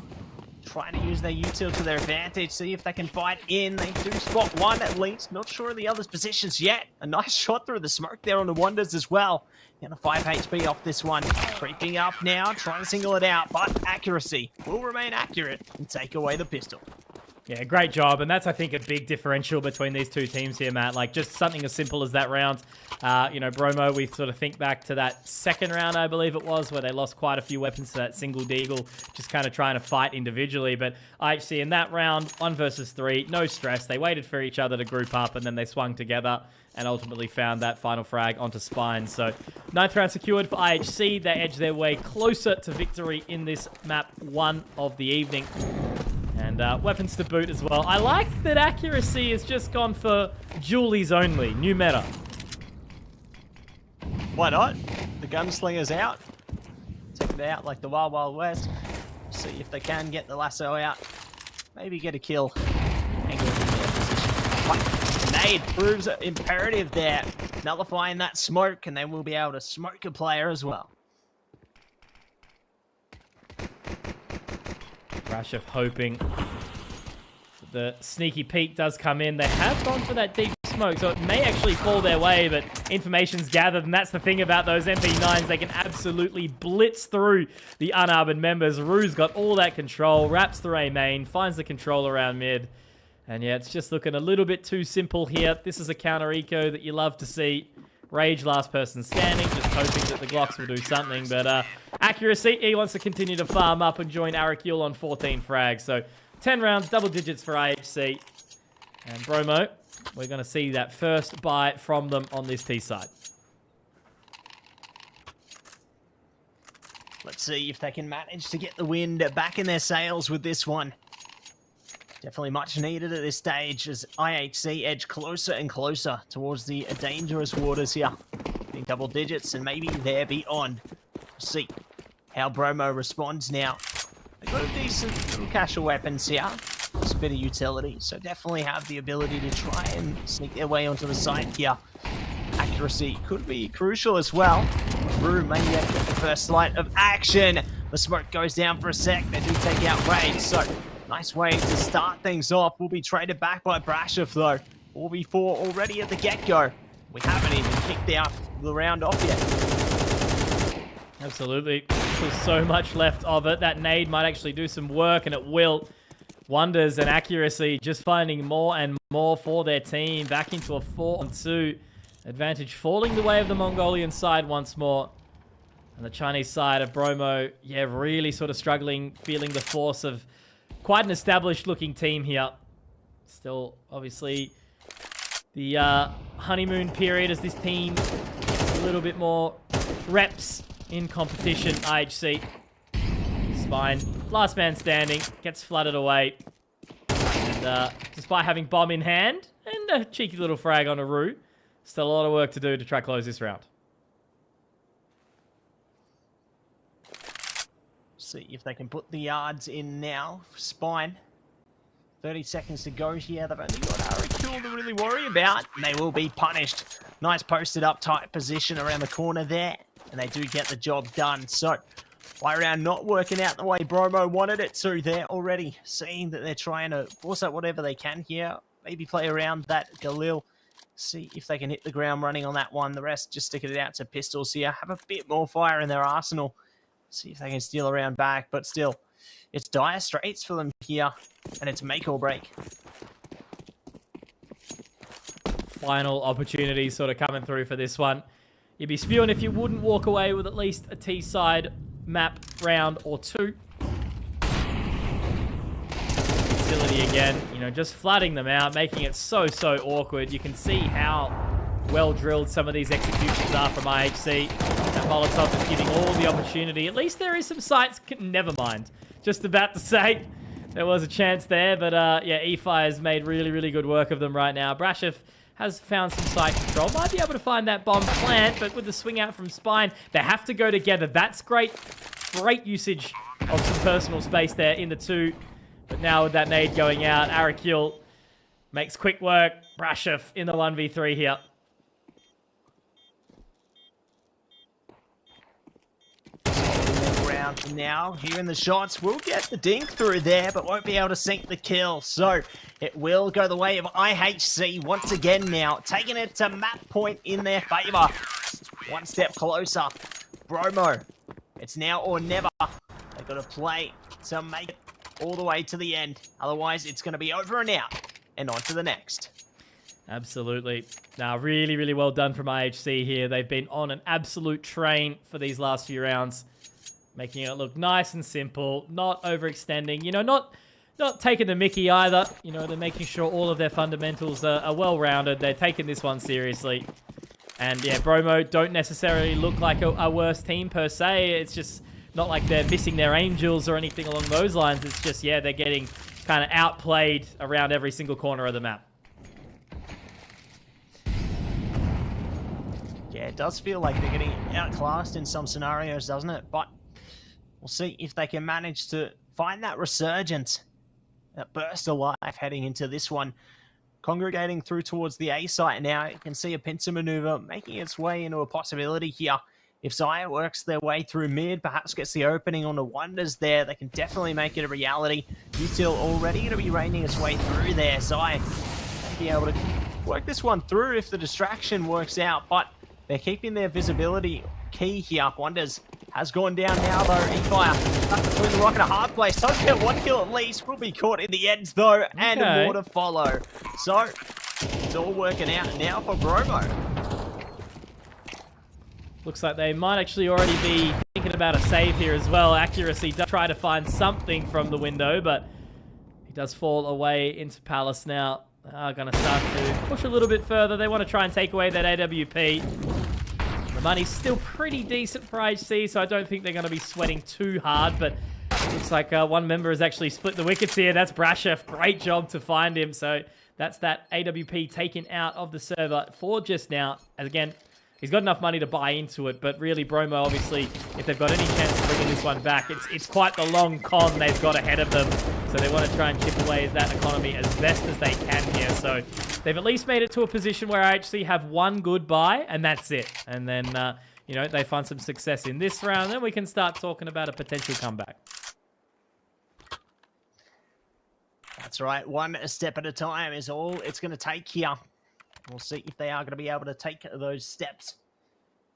Trying to use their util to their advantage, see if they can fight in. They do spot one at least. Not sure of the other's positions yet. A nice shot through the smoke there on the Wonders as well. And a 5 HP off this one. Creeping up now, trying to single it out, but accuracy will remain accurate and take away the pistol. Yeah, great job. And that's, I think, a big differential between these two teams here, Matt. Like, just something as simple as that round. Bromo, we sort of think back to that second round, I believe it was, where they lost quite a few weapons to that single deagle, just kind of trying to fight individually. But IHC in that round, 1 versus 3, no stress. They waited for each other to group up, and then they swung together and ultimately found that final frag onto Spine. So, 9th round secured for IHC. They edge their way closer to victory in this map 1 of the evening. And weapons to boot as well. I like that accuracy has just gone for Julies only. New meta. Why not? The gunslinger's out. Take it out like the Wild Wild West. See if they can get the lasso out. Maybe get a kill. Angle in their position. Nade proves imperative there. Nullifying that smoke, and they will be able to smoke a player as well. Brashov hoping the sneaky peek does come in. They have gone for that deep smoke, so it may actually fall their way, but information's gathered, and that's the thing about those MP9s. They can absolutely blitz through the unarmored members. Rue's got all that control, wraps through A main, finds the control around mid, and yeah, it's just looking a little bit too simple here. This is a counter eco that you love to see. Rage last person standing, just hoping that the Glocks will do something. But accuracy, he wants to continue to farm up and join Arakul on 14 frags. So 10 rounds, double digits for IHC. And Bromo, we're going to see that first buy from them on this T side. Let's see if they can manage to get the wind back in their sails with this one. Definitely much needed at this stage as IHC edge closer and closer towards the dangerous waters here. Getting double digits and maybe there beyond. We'll see how Bromo responds now. They've got a decent little cache of weapons here. It's a bit of utility, so definitely have the ability to try and sneak their way onto the side here. Accuracy could be crucial as well. Rue may yet get the first light of action. The smoke goes down for a sec. They do take out Rage, so nice way to start things off. Will be traded back by Brashov, though. 4v4 already at the get-go. We haven't even kicked the round off yet. Absolutely. There's so much left of it. That nade might actually do some work, and it will. Wonders and accuracy just finding more and more for their team. Back into a 4-on-2. Advantage falling the way of the Mongolian side once more. And the Chinese side of Bromo, yeah, really sort of struggling, feeling the force of quite an established-looking team here. Still, obviously, the honeymoon period as this team gets a little bit more reps in competition. IHC. Spine. Last man standing. Gets flooded away. And despite having bomb in hand and a cheeky little frag on a Rue, still a lot of work to do to try to close this round. See if they can put the yards in now. Spine. 30 seconds to go here. They've only got Arakul to really worry about. And they will be punished. Nice posted up tight position around the corner there. And they do get the job done. So, why round not working out the way Bromo wanted it to. They're already seeing that they're trying to force out whatever they can here. Maybe play around that Galil. See if they can hit the ground running on that one. The rest just stick it out to pistols here. Have a bit more fire in their arsenal. See if they can steal around back. But still, it's dire straits for them here. And it's make or break. Final opportunity sort of coming through for this one. You'd be spewing if you wouldn't walk away with at least a T-side map round or two. facility again. You know, just flooding them out, making it so awkward. You can see how well drilled some of these executions are from IHC. That Molotov is giving all the opportunity. At least there is some sights. Never mind. Just about to say there was a chance there, but yeah, EFI has made really good work of them right now. Brashev has found some site control. Might be able to find that bomb plant, but with the swing out from Spine, they have to go together. That's great usage of some personal space there in the two. But now with that nade going out, Arakil makes quick work. Brashev in the 1v3 here. Now, hearing the shots, will get the dink through there, but won't be able to sink the kill. So it will go the way of IHC once again now, taking it to map point in their favor. One step closer. Bromo, it's now or never. They've got to play to make it all the way to the end. Otherwise, it's going to be over and out and on to the next. Absolutely. Now, really well done from IHC here. They've been on an absolute train for these last few rounds. Making it look nice and simple, not overextending, you know, not taking the mickey either. You know, they're making sure all of their fundamentals are well-rounded. They're taking this one seriously. And yeah, Bromo don't necessarily look like a worse team per se. It's just not like they're missing their angels or anything along those lines. It's just, yeah, they're getting kind of outplayed around every single corner of the map. Yeah, it does feel like they're getting outclassed in some scenarios, doesn't it? But we'll see if they can manage to find that resurgence, that burst of life heading into this one. Congregating through towards the A site now. You can see a pincer maneuver making its way into a possibility here. If Zaya works their way through mid, perhaps gets the opening on the Wonders there, they can definitely make it a reality. Util already going to be raining its way through there. Zaya may be able to work this one through if the distraction works out, but they're keeping their visibility key here. Wonders has gone down now, though. E-Fire stuck between the rock and a hard place. Does get one kill at least. Will be caught in the end, though, and more to follow. So, it's all working out now for Bromo. Looks like they might actually already be thinking about a save here as well. Accuracy does try to find something from the window, but he does fall away into Palace now. Going to start to push a little bit further. They want to try and take away that AWP. The money's still pretty decent for IHC, so I don't think they're going to be sweating too hard, but looks like one member has actually split the wickets here. That's Brashev. Great job to find him. So that's that AWP taken out of the server for just now. And again, he's got enough money to buy into it, but really Bromo, obviously, if they've got any chance of bringing this one back, it's quite the long con they've got ahead of them. So they want to try and chip away at that economy as best as they can here. So they've at least made it to a position where IHC have one good buy, and that's it. And then, you know, they find some success in this round, then we can start talking about a potential comeback. That's right. One step at a time is all it's going to take here. We'll see if they are going to be able to take those steps.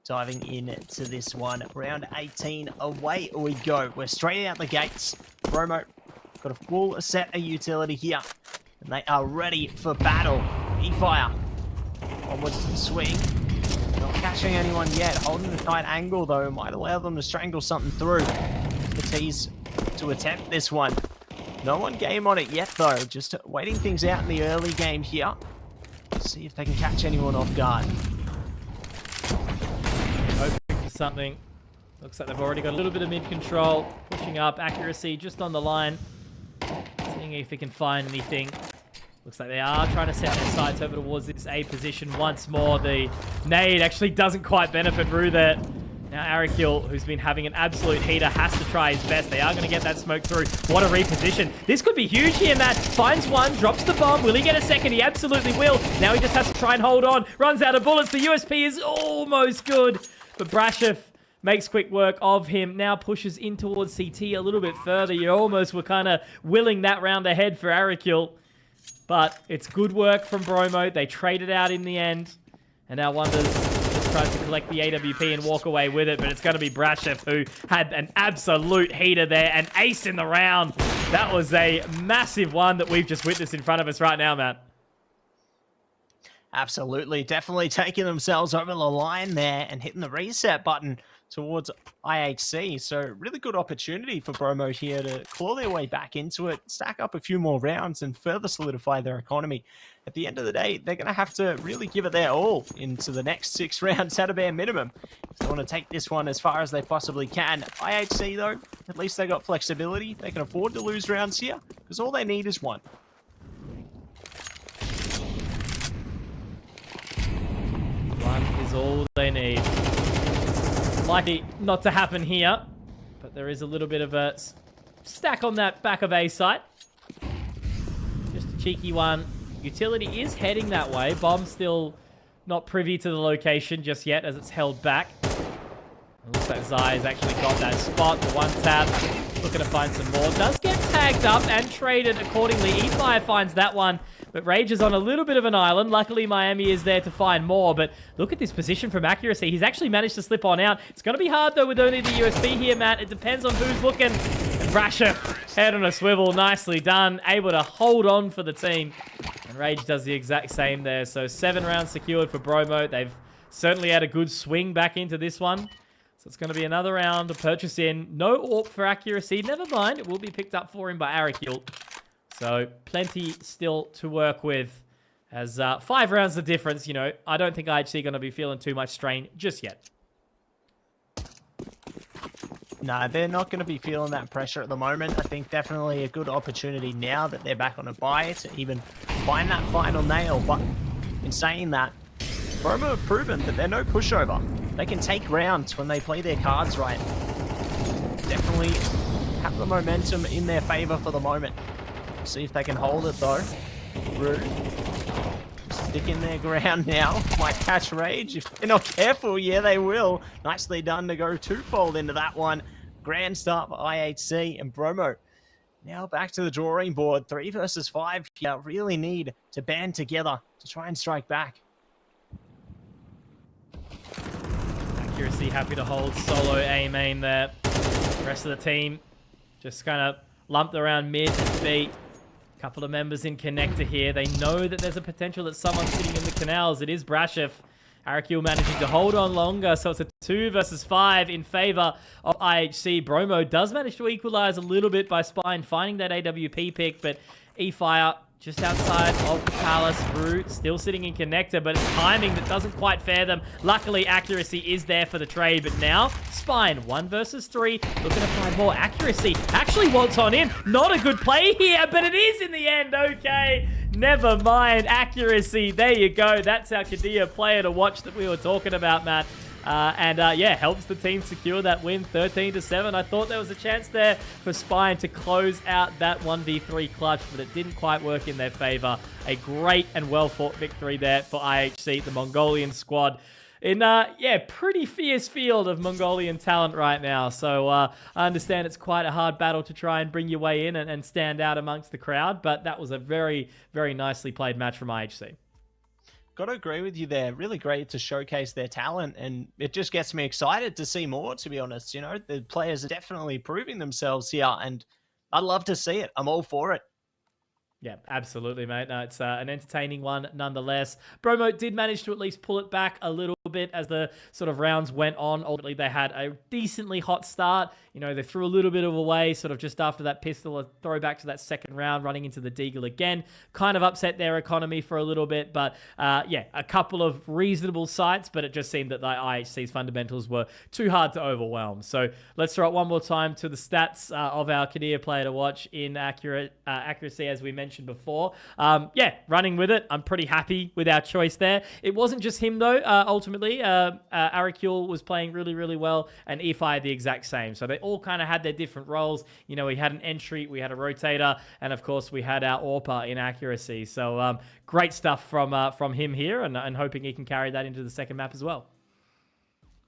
Diving into this one. Round 18, away we go. We're straight out the gates. Bromo got a full set of utility here. And they are ready for battle. E-Fire. Onwards to the swing. Not catching anyone yet. Holding a tight angle, though, might allow them to strangle something through. The tease to attempt this one. No one game on it yet, though. Just waiting things out in the early game here. See if they can catch anyone off guard. Hoping for something. Looks like they've already got a little bit of mid-control. Pushing up. Accuracy just on the line. Seeing if they can find anything. Looks like they are trying to set their sights over towards this A position once more. The nade actually doesn't quite benefit Rue there. Now Arakil, who's been having an absolute heater, has to try his best. They are going to get that smoke through. What a reposition. This could be huge here, Matt. Finds one, drops the bomb. Will he get a second? He absolutely will. Now he just has to try and hold on. Runs out of bullets. The USP is almost good. But Brashev makes quick work of him. Now pushes in towards CT a little bit further. You almost were kind of willing that round ahead for Arakil. But it's good work from Bromo. They traded out in the end. And now Wonders just tries to collect the AWP and walk away with it. But it's going to be Brashev who had an absolute heater there. An ace in the round. That was a massive one that we've just witnessed in front of us right now, Matt. Absolutely. Definitely taking themselves over the line there and hitting the reset button towards IHC. So really good opportunity for Bromo here to claw their way back into it, stack up a few more rounds and further solidify their economy. At the end of the day, they're going to have to really give it their all into the next 6 rounds at a bare minimum if they want to take this one as far as they possibly can. IHC, though, at least they got flexibility. They can afford to lose rounds here because all they need is one. One is all they need. Likely not to happen here, but there is a little bit of a stack on that back of A site. Just a cheeky one. Utility is heading that way. Bomb's still not privy to the location just yet as it's held back. It looks like Zai has actually got that spot. The one tap, looking to find some more. Does get tagged up and traded accordingly. E-Fire finds that one, but Rage is on a little bit of an island. Luckily, Miami is there to find more, but look at this position from Accuracy. He's actually managed to slip on out. It's going to be hard, though, with only the USB here, Matt. It depends on who's looking. And Brasher, head on a swivel. Nicely done. Able to hold on for the team. And Rage does the exact same there. So 7 rounds secured for Bromo. They've certainly had a good swing back into this one. So it's going to be another round to purchase in. No AWP for Accuracy. Never mind. It will be picked up for him by Arakil. So plenty still to work with. As 5 rounds of difference, you know, I don't think IHC are going to be feeling too much strain just yet. No, they're not going to be feeling that pressure at the moment. I think definitely a good opportunity now that they're back on a bye to even find that final nail. But in saying that, Bromo have proven that they're no pushover. They can take rounds when they play their cards right. Definitely have the momentum in their favor for the moment. See if they can hold it though. Rude. Sticking their ground now. Might catch Rage if they're not careful. Yeah, they will. Nicely done to go twofold into that one. Grand start for IHC and Bromo. Now back to the drawing board. 3 versus 5 here. Really need to band together to try and strike back. Accuracy happy to hold solo A main there. Rest of the team just kind of lumped around mid and B. Couple of members in connector here. They know that there's a potential that someone's sitting in the canals. It is Brashef. Arakil managing to hold on longer, so it's a 2 versus 5 in favor of IHC. Bromo does manage to equalize a little bit by Spine finding that AWP pick, but E-Fire just outside of the Palace. Root still sitting in connector, but it's timing that doesn't quite fare them. Luckily, Accuracy is there for the trade, but now Spine 1 versus 3, looking to find more. Accuracy actually wants on in. Not a good play here, but it is in the end. Okay, never mind. Accuracy, there you go. That's our Kadia player to watch that we were talking about, Matt. Yeah, helps the team secure that win 13-7. I thought there was a chance there for Spine to close out that 1v3 clutch, but it didn't quite work in their favor. A great and well-fought victory there for IHC, the Mongolian squad. In, pretty fierce field of Mongolian talent right now. So I understand it's quite a hard battle to try and bring your way in and stand out amongst the crowd, but that was a very, very nicely played match from IHC. Got to agree with you there. Really great to showcase their talent, and it just gets me excited to see more, to be honest. You know, the players are definitely proving themselves here, and I'd love to see it. I'm all for it. Yeah, absolutely, mate. No, it's an entertaining one nonetheless. Bromo did manage to at least pull it back a little bit as the sort of rounds went on. Ultimately, they had a decently hot start. You know, they threw a little bit of away sort of just after that pistol, a throwback to that second round, running into the Deagle again. Kind of upset their economy for a little bit, but yeah, a couple of reasonable sights, but it just seemed that the IHC's fundamentals were too hard to overwhelm. So let's throw it one more time to the stats of our Kadia player to watch in accuracy, as we mentioned before. Yeah, running with it. I'm pretty happy with our choice there. It wasn't just him, though. Ultimately, Arakil was playing really, really well, and EFI the exact same. So they all kind of had their different roles. You know, we had an entry, we had a rotator, and of course, we had our AWPer in accuracy. So great stuff from him here, and hoping he can carry that into the second map as well.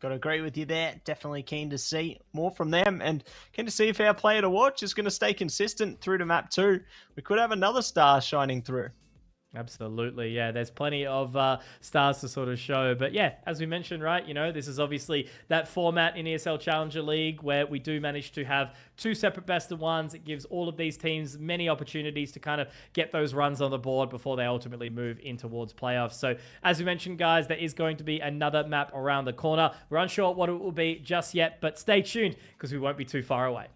Got to agree with you there. Definitely keen to see more from them, and keen to see if our player to watch is going to stay consistent through to map 2. We could have another star shining through. Absolutely, yeah. There's plenty of stars to sort of show, but yeah, as we mentioned, right? This is obviously that format in ESL Challenger League where we do manage to have two separate best of ones. It gives all of these teams many opportunities to kind of get those runs on the board before they ultimately move in towards playoffs. So, as we mentioned, guys, there is going to be another map around the corner. We're unsure what it will be just yet, but stay tuned because we won't be too far away.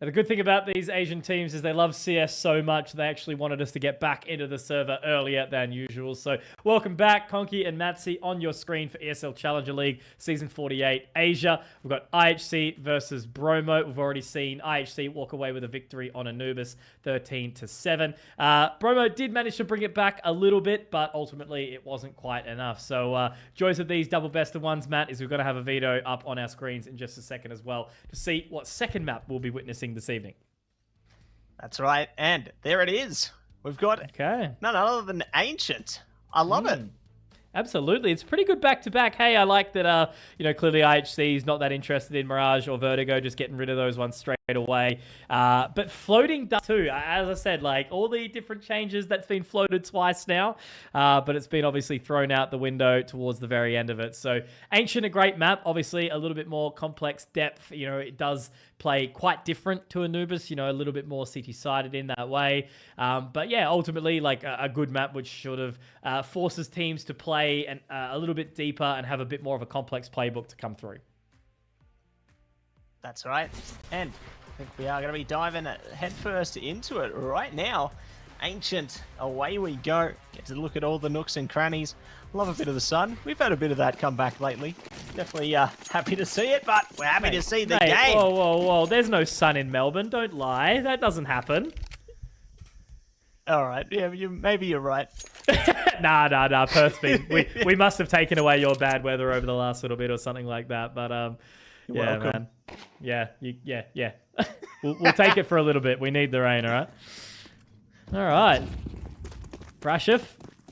And the good thing about these Asian teams is they love CS so much, they actually wanted us to get back into the server earlier than usual. So welcome back, Conky and Matsi, on your screen for ESL Challenger League Season 48 Asia. We've got IHC versus Bromo. We've already seen IHC walk away with a victory on Anubis, 13-7. Bromo did manage to bring it back a little bit, but ultimately it wasn't quite enough. So joys of these double best of ones, Matt, is we're going to have a veto up on our screens in just a second as well to see what second map we'll be witnessing this evening. That's right, and there it is. We've got none other than Ancient. I love it. Absolutely. It's pretty good back-to-back. Hey, I like that, clearly IHC is not that interested in Mirage or Vertigo, just getting rid of those ones straight away. But floating does too. As I said, like all the different changes, that's been floated twice now, but it's been obviously thrown out the window towards the very end of it. So Ancient, a great map, obviously a little bit more complex depth. It does play quite different to Anubis, a little bit more city-sided in that way. But yeah, ultimately like a good map which sort of forces teams to play a little bit deeper and have a bit more of a complex playbook to come through. That's right. And I think we are going to be diving headfirst into it right now. Ancient, away we go. Get to look at all the nooks and crannies. Love a bit of the sun. We've had a bit of that come back lately. Definitely happy to see it, but we're happy to see the game. Whoa. There's no sun in Melbourne. Don't lie. That doesn't happen. All right. Yeah, maybe you're right. Nah. Perth's been... we must have taken away your bad weather over the last little bit or something like that. But yeah, welcome. Man. Yeah. We'll take it for a little bit. We need the rain, all right? All right. Brashif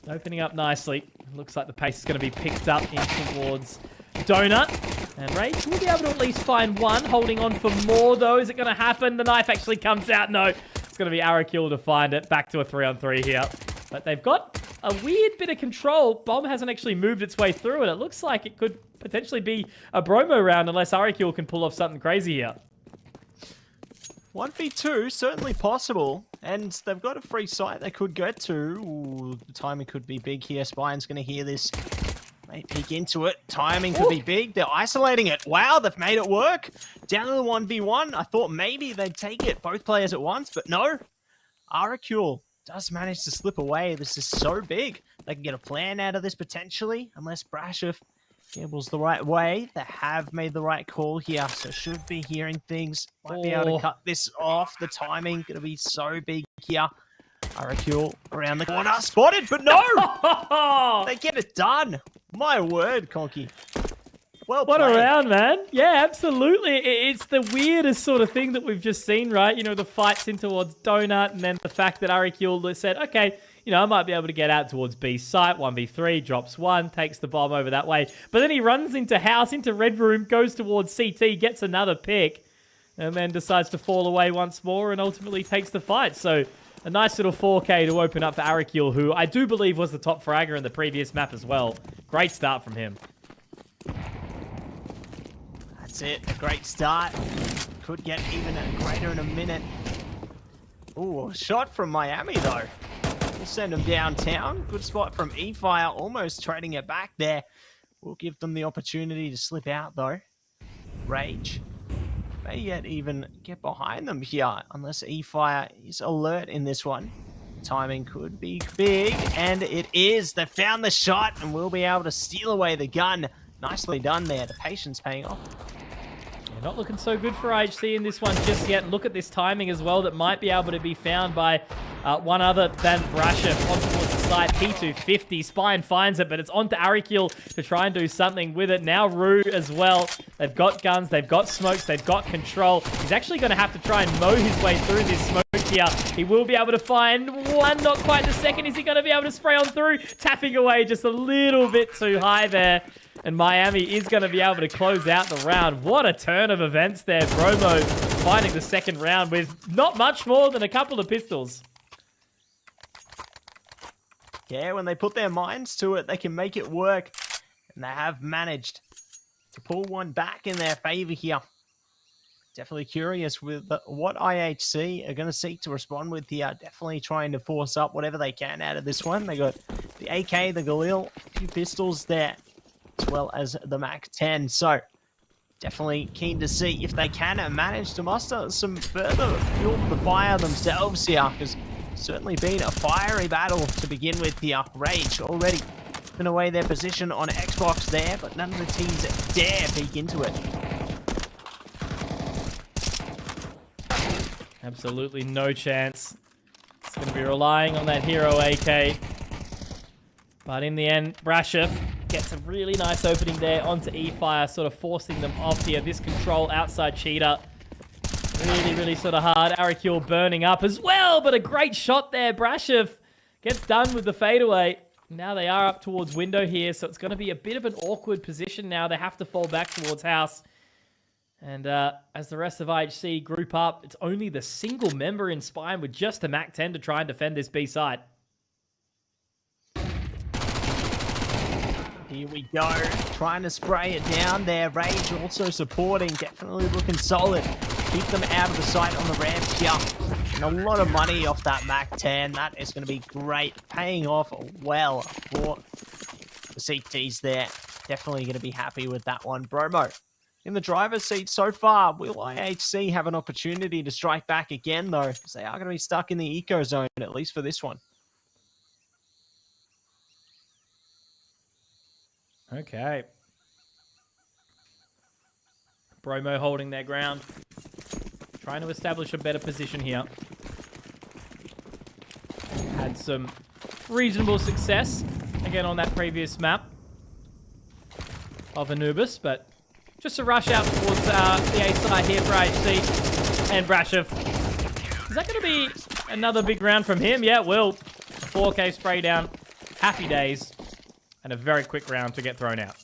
opening up nicely. Looks like the pace is going to be picked up in towards Donut. And Rage will be able to at least find one. Holding on for more, though. Is it going to happen? The knife actually comes out. No. It's going to be Arakil to find it. Back to a 3-on-3 here. But they've got a weird bit of control. Bomb hasn't actually moved its way through, and it looks like it could potentially be a Bromo round unless Arakil can pull off something crazy here. 1v2, certainly possible. And they've got a free site they could get to. Ooh, the timing could be big here. Spine's going to hear this. May peek into it. Timing could be big. They're isolating it. Wow, they've made it work. Down to the 1v1. I thought maybe they'd take it, both players at once, but no. Arakul does manage to slip away. This is so big. They can get a plan out of this potentially, unless Brashif gambles the right way. They have made the right call here, so should be hearing things. Might be able to cut this off. The timing going to be so big here. Arakul around the corner. Spotted, but no! They get it done. My word, Conky. Well played. What a round, man. Yeah, absolutely. It's the weirdest sort of thing that we've just seen, right? The fights in towards Donut, and then the fact that Arakil said, okay, I might be able to get out towards B site, 1v3, drops one, takes the bomb over that way. But then he runs into house, into red room, goes towards CT, gets another pick, and then decides to fall away once more and ultimately takes the fight. So a nice little 4K to open up for Arakil, who I do believe was the top fragger in the previous map as well. Great start from him. That's it. A great start. Could get even greater in a minute. Ooh, a shot from Miami, though. We'll send them downtown. Good spot from E-Fire, almost trading it back there. We'll give them the opportunity to slip out, though. Rage may yet even get behind them here, unless E-Fire is alert in this one. Timing could be big, and it is. They found the shot, and we'll be able to steal away the gun. Nicely done there. The patience paying off. Not looking so good for IHC in this one just yet. Look at this timing as well that might be able to be found by one other than Brashif. On towards the side, P250. Spine finds it, but it's onto Arakil to try and do something with it. Now Rue as well. They've got guns, they've got smokes, they've got control. He's actually going to have to try and mow his way through this smoke here. He will be able to find one, not quite the second. Is he going to be able to spray on through? Tapping away just a little bit too high there. And Miami is going to be able to close out the round. What a turn of events there. Bromo finding the second round with not much more than a couple of pistols. Yeah, when they put their minds to it, they can make it work. And they have managed to pull one back in their favor here. Definitely curious with what IHC are going to seek to respond with here. Definitely trying to force up whatever they can out of this one. They got the AK, the Galil, a few pistols there, as well as the Mac 10. So Definitely keen to see if they can manage to muster some further fuel for the fire themselves here, because certainly been a fiery battle to begin with here. Rage already putting away their position on Xbox there, but none of the teams dare peek into it. Absolutely no chance. It's going to be relying on that hero AK. But in the end, Brashov gets a really nice opening there onto E-Fire, sort of forcing them off here. This control outside cheater. Really sort of hard. Arakul burning up as well, but a great shot there. Brashov gets done with the fadeaway. Now they are up towards window here, so it's going to be a bit of an awkward position now. They have to fall back towards house. And as the rest of IHC group up, it's only the single member in Spine with just a MAC-10 to try and defend this B side. Here we go, trying to spray it down there. Rage also supporting, definitely looking solid. Keep them out of the sight on the ramp here. And a lot of money off that MAC-10. That is going to be great, paying off well for the CTs there. Definitely going to be happy with that one. Bromo in the driver's seat so far. Will IHC have an opportunity to strike back again, though? Because they are going to be stuck in the eco zone, at least for this one. Okay. Bromo holding their ground. Trying to establish a better position here. Had some reasonable success, again, on that previous map of Anubis, but just a rush out towards the A side here for IHC and Brashov. Is that going to be another big round from him? Yeah, it will. A 4K spray down. Happy days. And a very quick round to get thrown out.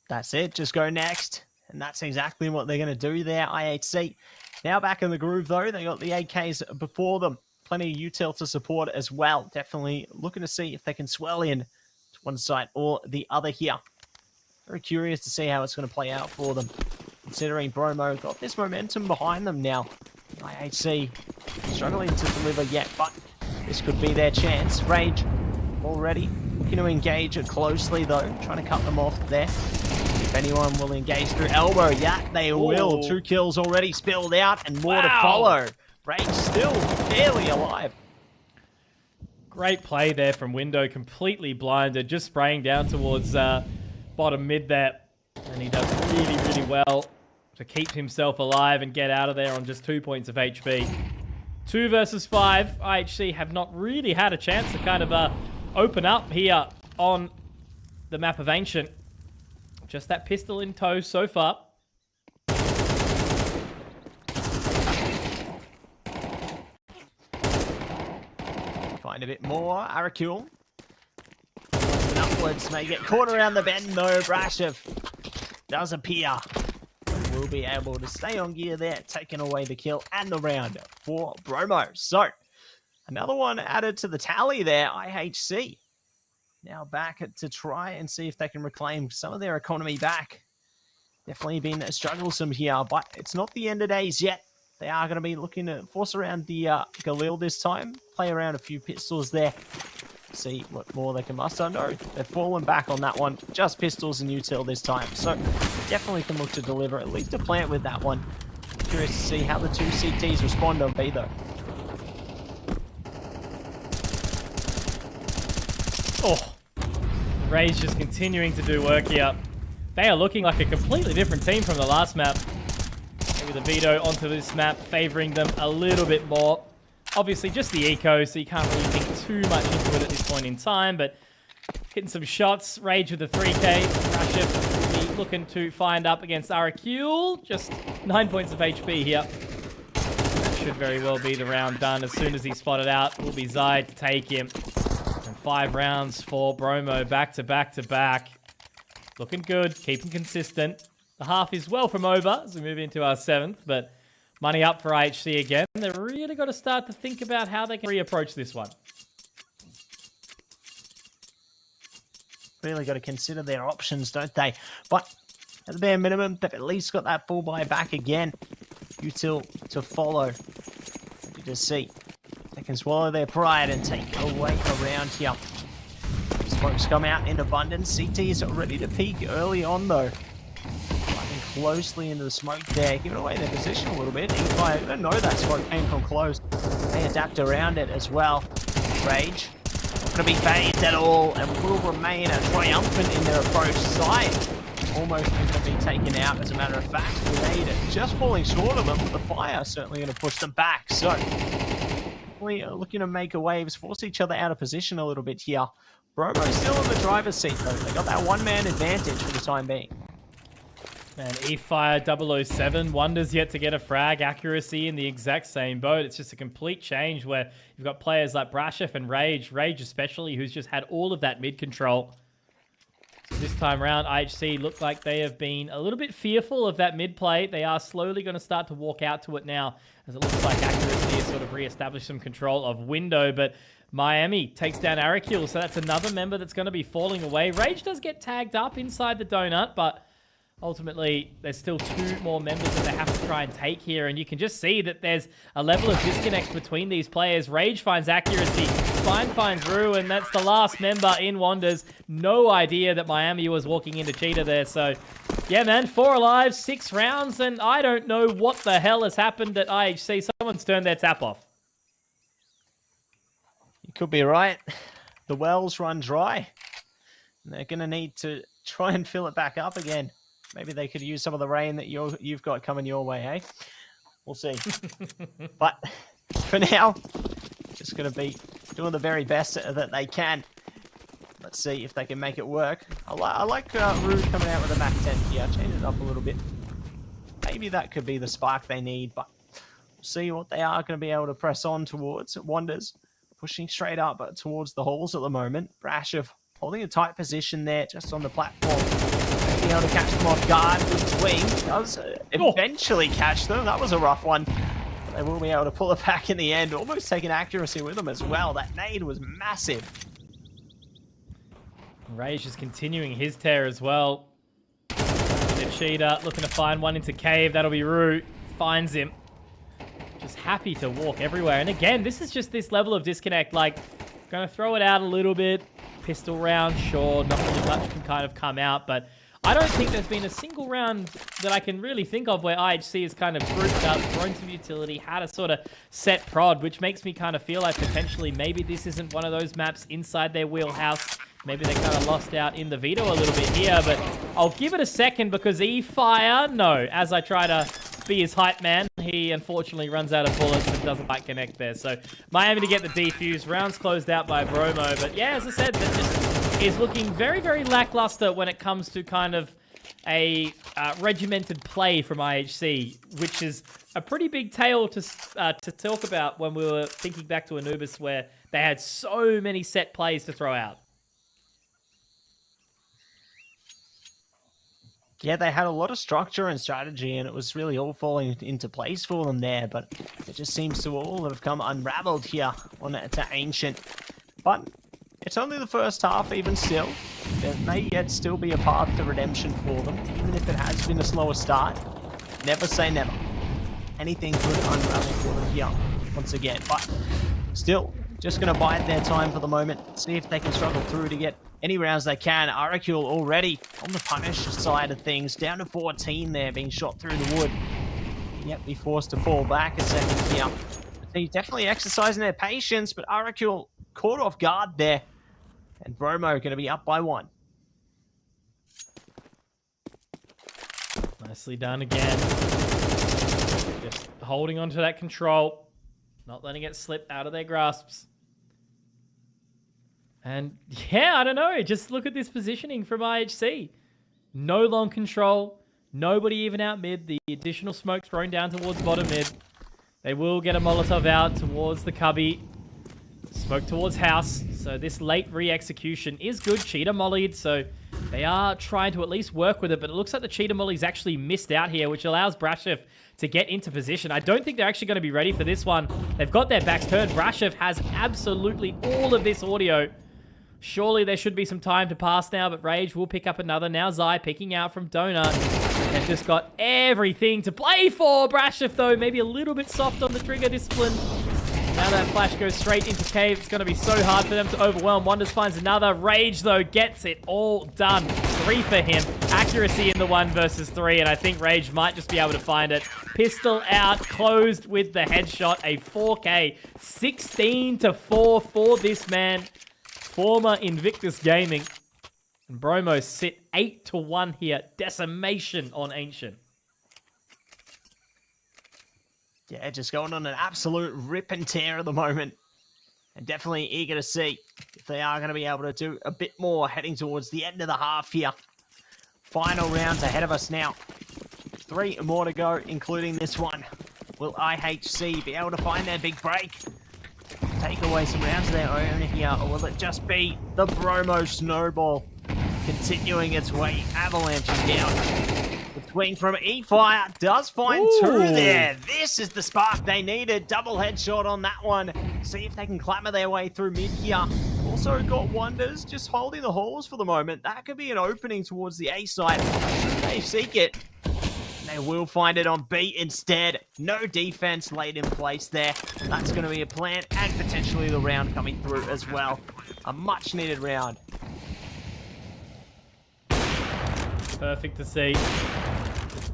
That's it. Just go next. And that's exactly what they're going to do there, IHC. Now back in the groove, though. They got the AKs before them. Plenty of util to support as well. Definitely looking to see if they can swell in to one side or the other here. Very curious to see how it's going to play out for them. Considering Bromo got this momentum behind them now. IHC struggling to deliver yet, but this could be their chance. Rage already looking to engage it closely, though. Trying to cut them off there. If anyone will engage through elbow, yeah, they will. 2 kills already spilled out and more to follow. Rage still barely alive. Great play there from Window, completely blinded, just spraying down towards bottom mid there. And he does really well to keep himself alive and get out of there on just 2 points of HP. 2 versus 5. IHC have not really had a chance to kind of open up here on the map of Ancient. Just that pistol in tow so far. Find a bit more. Arakul. And upwards. May get caught around the bend though. Brashov does appear. Will be able to stay on gear there, taking away the kill and the round for Bromo. So, another one added to the tally there, IHC. Now back to try and see if they can reclaim some of their economy back. Definitely been strugglesome here, but it's not the end of days yet. They are going to be looking to force around the Galil this time. Play around a few pistols there. See what more they can muster. No, they've fallen back on that one. Just pistols and util this time. So definitely can look to deliver at least a plant with that one. Curious to see how the 2 CTs respond on B though. Oh, Rage just continuing to do work here. They are looking like a completely different team from the last map. Maybe the veto onto this map favoring them a little bit more. Obviously, just the eco, so you can't really think too much into it at this point in time, but hitting some shots. Rage with the 3K. Brashov will be looking to find up against Arakul. Just 9 points of HP here. That should very well be the round done. As soon as he's spotted out, will be Zai to take him. And 5 rounds for Bromo, back to back. Looking good, keeping consistent. The half is well from over as we move into our 7th, but money up for IHC again. They've really got to start to think about how they can reapproach this one. Really got to consider their options, don't they? But at the bare minimum, they've at least got that full buy back again. Util to follow. Ready to see. They can swallow their pride and take away a round here. Smokes come out in abundance. CT is ready to peek early on, though. Running closely into the smoke there, giving away their position a little bit. I don't know that smoke came from close. They adapt around it as well. Rage, not going to be phased at all, and will remain triumphant in their approach. Side almost going to be taken out, as a matter of fact. Grenade just falling short of them, but the fire certainly going to push them back. So, definitely looking to make a waves, force each other out of position a little bit here. Bromo still in the driver's seat, though. They got that one-man advantage for the time being. Man, E-Fire 007, Wonders yet to get a frag. Accuracy in the exact same boat. It's just a complete change where you've got players like Brashov and Rage especially, who's just had all of that mid control. So this time around, IHC look like they have been a little bit fearful of that mid play. They are slowly going to start to walk out to it now, as it looks like Accuracy has sort of re-established some control of window, but Miami takes down Aracul, so that's another member that's going to be falling away. Rage does get tagged up inside the donut, but ultimately, there's still 2 more members that they have to try and take here, and you can just see that there's a level of disconnect between these players. Rage finds Accuracy, Spine finds Rue, and that's the last member in Wonders. No idea that Miami was walking into Cheetah there, so yeah, man, 4 alive, 6 rounds, and I don't know what the hell has happened at IHC. Someone's turned their tap off. You could be right. The wells run dry, and they're going to need to try and fill it back up again. Maybe they could use some of the rain that you've got coming your way, eh? We'll see. But for now, just going to be doing the very best that they can. Let's see if they can make it work. I like Rude coming out with a Mac 10 here. Change it up a little bit. Maybe that could be the spark they need, but we'll see what they are going to be able to press on towards. Wonders pushing straight up towards the halls at the moment. Brashov holding a tight position there just on the platform. Being able to catch them off guard with swing. Does eventually catch them. That was a rough one. They will be able to pull it back in the end. Almost taking Accuracy with them as well. That nade was massive. Rage is continuing his tear as well. The Cheetah looking to find one into cave. That'll be Rue. Finds him. Just happy to walk everywhere. And again, this is just this level of disconnect. Like, gonna throw it out a little bit. Pistol round, sure. Not really much can kind of come out, but I don't think there's been a single round that I can really think of where IHC has kind of grouped up, thrown some utility, had a sort of set prod, which makes me kind of feel like potentially maybe this isn't one of those maps inside their wheelhouse. Maybe they kind of lost out in the veto a little bit here, but I'll give it a second because E-Fire, no. As I try to be his hype man, he unfortunately runs out of bullets and doesn't quite connect there. So Miami to get the defuse. Rounds closed out by Bromo, but yeah, as I said, that just is looking very, very lackluster when it comes to kind of a regimented play from IHC, which is a pretty big tale to talk about when we were thinking back to Anubis, where they had so many set plays to throw out. Yeah, they had a lot of structure and strategy, and it was really all falling into place for them there, but it just seems to all have come unraveled here on to Ancient. But it's only the first half, even still. There may yet still be a path to redemption for them, even if it has been a slower start. Never say never. Anything could unravel for them here once again, but still, just going to bide their time for the moment, see if they can struggle through to get any rounds they can. Aracul already on the punish side of things, down to 14 there, being shot through the wood. Yet be forced to fall back a second here. They're definitely exercising their patience, but Aracul caught off guard there. And Bromo going to be up by 1. Nicely done again. Just holding on to that control, not letting it slip out of their grasps. And yeah, I don't know. Just look at this positioning from IHC. No long control. Nobody even out mid. The additional smoke thrown down towards bottom mid. They will get a Molotov out towards the cubby. Smoke towards house. So this late re-execution is good. Cheetah mollied, so they are trying to at least work with it, but it looks like the Cheetah molly's actually missed out here, which allows Brashov to get into position. I don't think they're actually going to be ready for this one. They've got their backs turned. Brashov has absolutely all of this audio. Surely there should be some time to pass now, but Rage will pick up another. Now Zai picking out from Donut. They've just got everything to play for. Brashov, though, maybe a little bit soft on the trigger discipline. Now that flash goes straight into Cave. It's going to be so hard for them to overwhelm. Wonders finds another. Rage, though, gets it all done. 3 for him. Accuracy in the 1 versus 3, and I think Rage might just be able to find it. Pistol out, closed with the headshot. A 4K. 16-4 for this man. Former Invictus Gaming. And Bromo sit 8-1 here. Decimation on Ancient. Yeah, just going on an absolute rip and tear at the moment. And definitely eager to see if they are going to be able to do a bit more heading towards the end of the half here. Final rounds ahead of us now. 3 more to go, including this one. Will IHC be able to find their big break? Take away some rounds of their own here, or will it just be the Bromo snowball continuing its way, avalanching down? The swing from E-Fire does find 2 there. This is the spark they needed. Double headshot on that one. See if they can clamber their way through mid here. Also got Wonders just holding the halls for the moment. That could be an opening towards the A side. They seek it. They will find it on B instead. No defense laid in place there. That's going to be a plan, and potentially the round coming through as well. A much needed round. Perfect to see.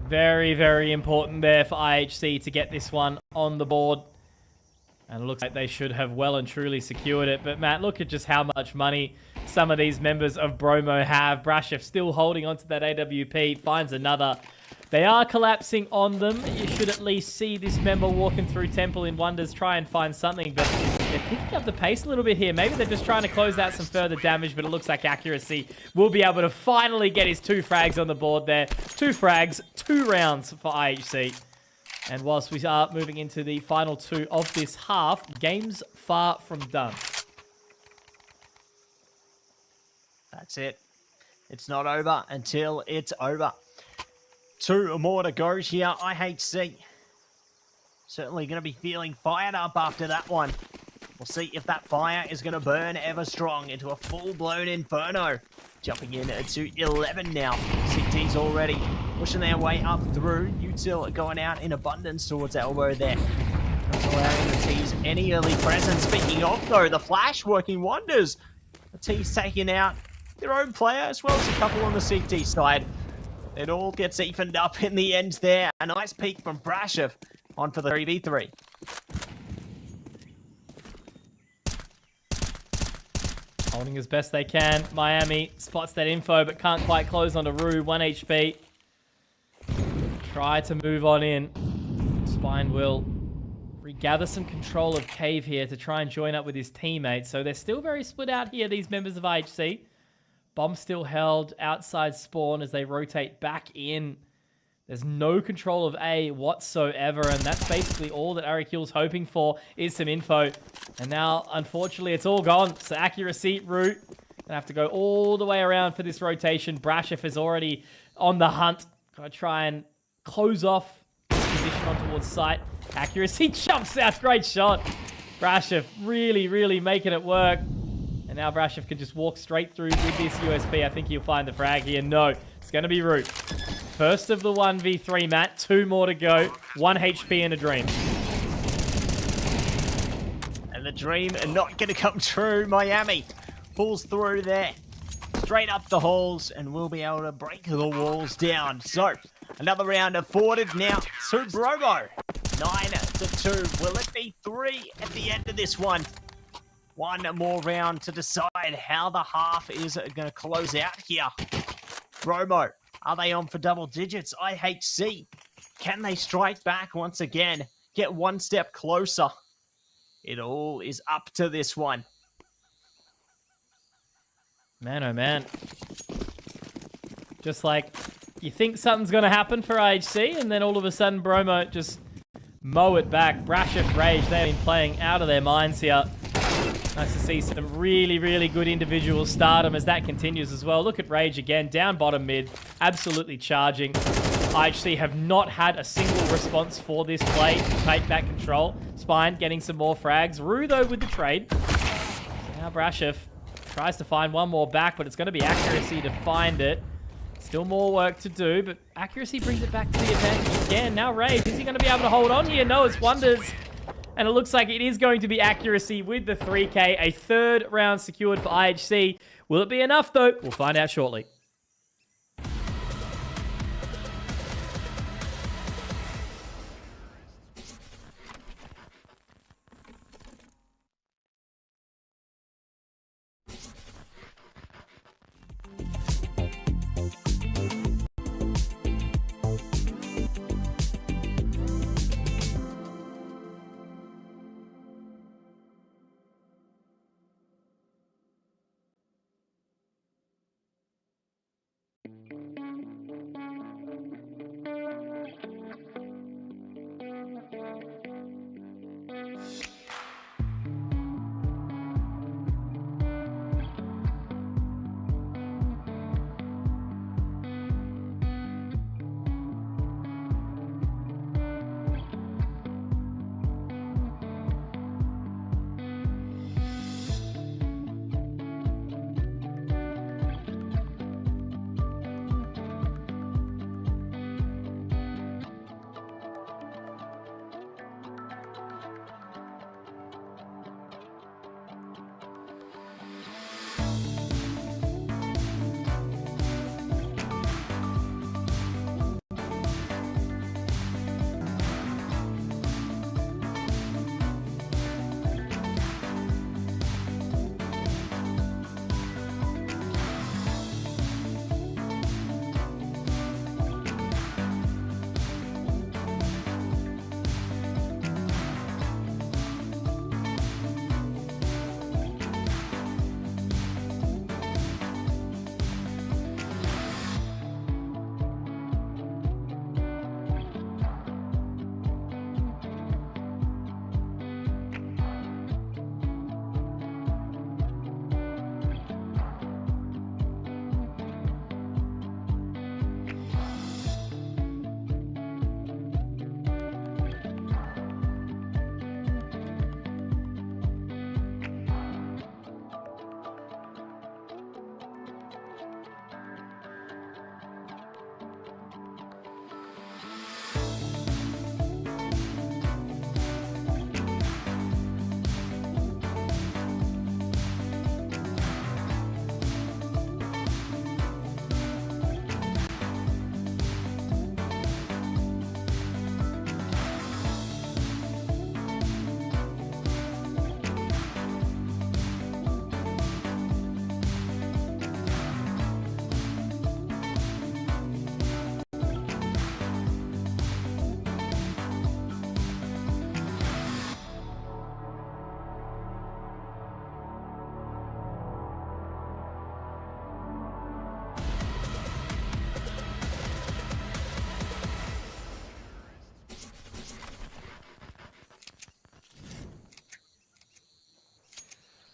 Very, very important there for IHC to get this one on the board. And it looks like they should have well and truly secured it. But Matt, look at just how much money some of these members of Bromo have. Brashef still holding onto that AWP, finds another. They are collapsing on them. You should at least see this member walking through Temple in Wonders, try and find something, but they're picking up the pace a little bit here. Maybe they're just trying to close out some further damage, but it looks like Accuracy will be able to finally get his 2 frags on the board there. 2 frags, 2 rounds for IHC. And whilst we are moving into the final 2 of this half, game's far from done. That's it. It's not over until it's over. 2 more to go here. IHC certainly going to be feeling fired up after that one. We'll see if that fire is going to burn ever strong into a full-blown inferno. Jumping in to 11 now. CT's already pushing their way up through. Util going out in abundance towards Elbow there. Not allowing the T's any early presence. Speaking of, though, the flash working wonders. The T's taking out their own player as well as a couple on the CT side. It all gets evened up in the end there. A nice peek from Brashef on for the 3v3. Holding as best they can. Miami spots that info, but can't quite close onto Rue. 1 HP. Try to move on in. Spine will regather some control of Cave here to try and join up with his teammates. So they're still very split out here, these members of IHC. Bomb still held outside spawn as they rotate back in. There's no control of A whatsoever, and that's basically all that Arikil's hoping for is some info. And now, unfortunately, it's all gone. So Accuracy, Root, gonna have to go all the way around for this rotation. Brashef is already on the hunt. Gonna try and close off his position on towards site. Accuracy jumps out, great shot. Brashef really, really making it work. And now Brashef can just walk straight through with this USP. I think he'll find the frag here. No, it's going to be Root. First of the 1v3, Matt. 2 more to go. 1 HP and a dream. And the dream not going to come true. Miami pulls through there. Straight up the halls, and we'll be able to break the walls down. So, another round afforded now to Bromo. 9-2. Will it be 3 at the end of this one? 1 more round to decide how the half is going to close out here. Bromo, are they on for double digits? IHC, can they strike back once again? Get 1 step closer? It all is up to this one. Man, oh man. Just like, you think something's going to happen for IHC, and then all of a sudden Bromo just mow it back. Brashef, Rage, they've been playing out of their minds here. Nice to see some really, really good individual stardom as that continues as well. Look at Rage again, down bottom mid, absolutely charging. IHC have not had a single response for this play to take back control. Spine getting some more frags. Rue, though, with the trade. So now Brashef tries to find one more back, but it's going to be Accuracy to find it. Still more work to do, but Accuracy brings it back to the advantage again. Now Rage, is he going to be able to hold on here? No, it's Wonders. And it looks like it is going to be accuracy with the 3K. A third round secured for IHC. Will it be enough, though? We'll find out shortly.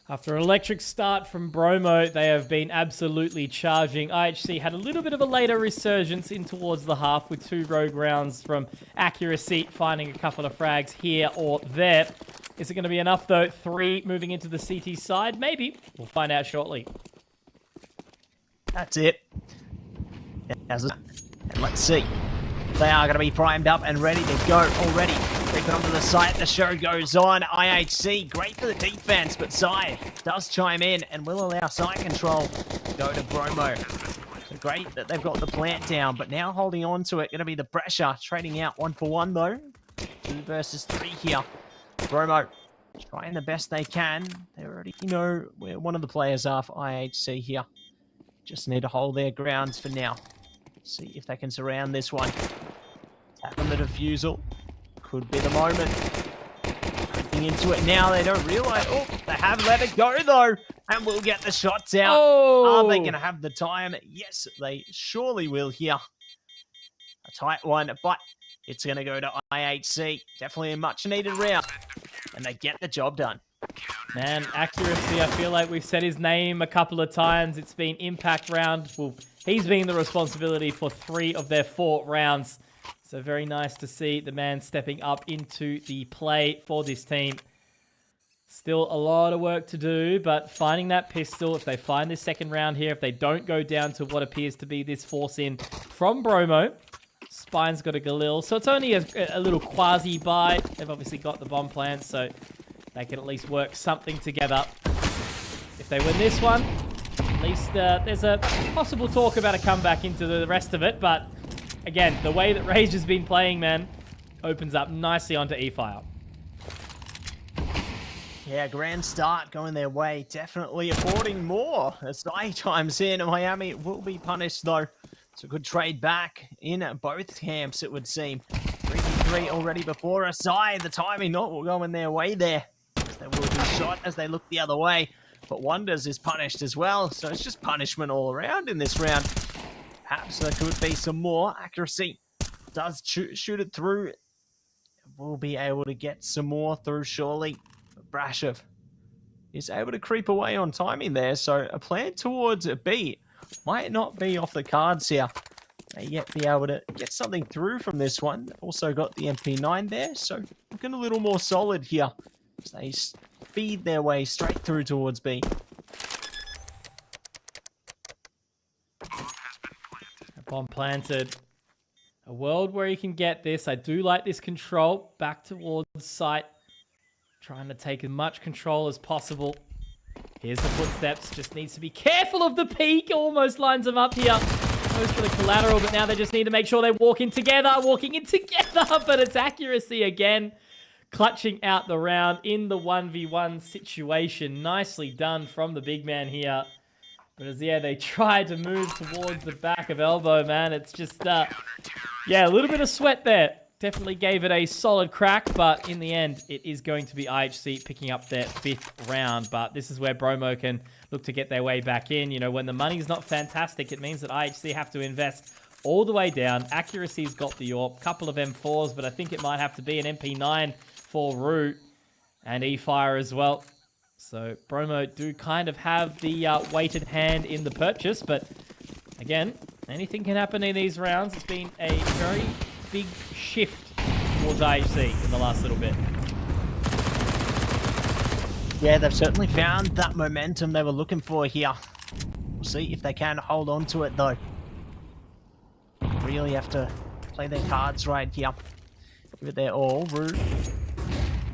After an electric start from Bromo, they have been absolutely charging. IHC had a little bit of a later resurgence in towards the half with 2 rogue rounds from accuracy, finding a couple of frags here or there. Is it going to be enough, though? 3 moving into the CT side? Maybe. We'll find out shortly. That's it. And let's see. They are going to be primed up and ready to go already. Creeping onto the site, the show goes on. IHC, great for the defense, but Sai does chime in and will allow site control to go to Bromo. So great that they've got the plant down, but now holding on to it, going to be the pressure. Trading out 1 for 1 though. 2 versus 3 here. Bromo trying the best they can. They already know where one of the players are for IHC here. Just need to hold their grounds for now. See if they can surround this one. Tap on the defusal. Could be the moment. Creeping into it now. They don't realize. Oh, they have let it go though. And we'll get the shots out. Oh. Are they going to have the time? Yes, they surely will here. A tight one, but it's going to go to IHC. Definitely a much needed round. And they get the job done. Man, accuracy, I feel like we've said his name a couple of times. It's been impact round. Well, he's been the responsibility for 3 of their 4 rounds. So very nice to see the man stepping up into the play for this team. Still a lot of work to do, but finding that pistol, if they find this second round here, if they don't go down to what appears to be this force in from Bromo, Spine's got a Galil, so it's only a little quasi-buy. They've obviously got the bomb plans, so they can at least work something together. If they win this one, at least there's a possible talk about a comeback into the rest of it. But again, the way that Rage has been playing, man, opens up nicely onto E-Fire. Yeah, grand start going their way. Definitely affording more. As Zai chimes in, Miami will be punished though. It's a good trade back in both camps, it would seem. 3v3 already before us. Zai, the timing not going their way there. They will be shot as they look the other way. But Wonders is punished as well. So it's just punishment all around in this round. Perhaps there could be some more accuracy. Does shoot it through. We'll be able to get some more through surely. Brashov is able to creep away on timing there, so a plan towards a B might not be off the cards here. May yet be able to get something through from this one. Also got the MP9 there, so looking a little more solid here as they feed their way straight through towards B. A bomb planted. A world where you can get this. I do like this control back towards site. Trying to take as much control as possible. Here's the footsteps. Just needs to be careful of the peak. Almost lines them up here. Goes for the collateral, but now they just need to make sure they walk in together. Walking in together, but it's accuracy again. Clutching out the round in the 1v1 situation. Nicely done from the big man here. But as, yeah, they try to move towards the back of elbow, man. It's just, yeah, a little bit of sweat there. Definitely gave it a solid crack, but in the end, it is going to be IHC picking up their 5th round. But this is where Bromo can look to get their way back in. You know, when the money's not fantastic, it means that IHC have to invest all the way down. Accuracy's got the AWP, couple of M4s, but I think it might have to be an MP9 for Root and E-Fire as well. So Bromo do kind of have the weighted hand in the purchase, but again, anything can happen in these rounds. It's been a very big shift towards IHC in the last little bit. Yeah, they've certainly found that momentum they were looking for here. We'll see if they can hold on to it though. Really have to play their cards right here. Give it their all. Root.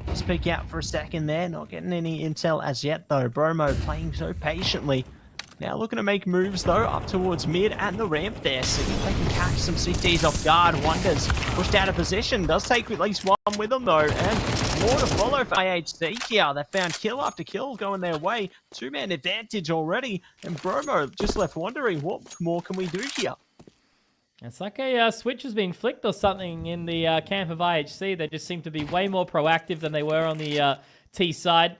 Let's peek out for a second there. Not getting any intel as yet though. Bromo playing so patiently. Now looking to make moves though up towards mid and the ramp there. See if they can catch some CTs off guard. Wonders pushed out of position. Does take at least one with them though. And more to follow for IHC here. They found kill after kill going their way. 2-man advantage already. And Bromo just left wondering what more can we do here. It's like a switch has been flicked or something in the camp of IHC. They just seem to be way more proactive than they were on the T side.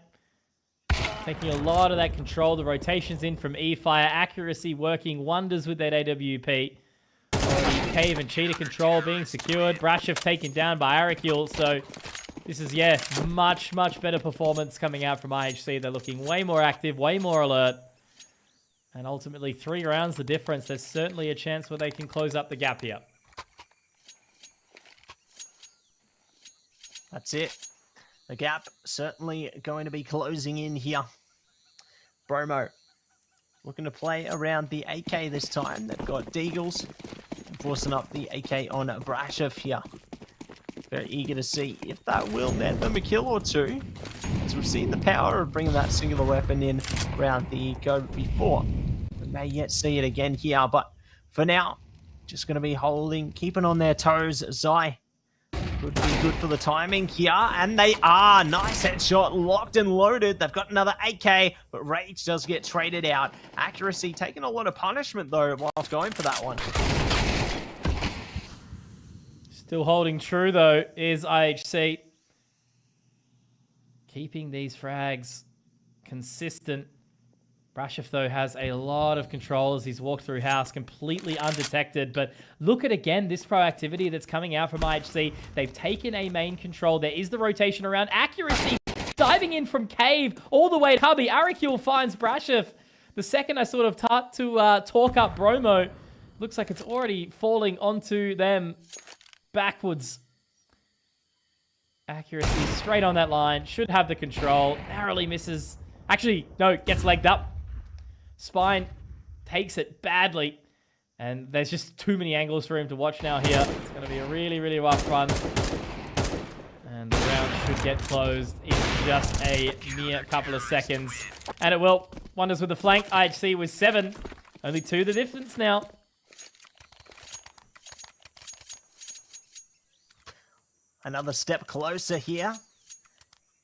Taking a lot of that control. The rotations in from E-Fire. Accuracy working wonders with that AWP. Already Cave and Cheetah control being secured. Brashov taken down by Arakul. So this is, yeah, much, much better performance coming out from IHC. They're looking way more active, way more alert. And ultimately, 3 rounds the difference. There's certainly a chance where they can close up the gap here. That's it. The gap certainly going to be closing in here. Bromo looking to play around the AK this time. They've got Deagles forcing up the AK on Brashov here. Very eager to see if that will net them a kill or two. As we've seen the power of bringing that singular weapon in around the go before. We may yet see it again here, but for now, just going to be holding, keeping on their toes. Zai could be good for the timing here, and they are. Nice headshot, locked and loaded. They've got another AK, but Rage does get traded out. Accuracy taking a lot of punishment, though, whilst going for that one. Still holding true, though, is IHC. Keeping these frags consistent. Brashov, though, has a lot of control as he's walked through house completely undetected. But look at, again, this proactivity that's coming out from IHC. They've taken a main control. There is the rotation around. Accuracy diving in from Cave all the way to Hubby. Arakul finds Brashov. The second I sort of start to talk up Bromo, looks like it's already falling onto them backwards. Accuracy straight on that line. Should have the control. Narrowly misses. Actually, no, gets legged up. Spine takes it badly. And there's just too many angles for him to watch now here. It's going to be a really, really rough run. And the round should get closed in just a mere couple of seconds. And it will. Wonders with the flank. IHC with 7. Only 2 the difference now. Another step closer here.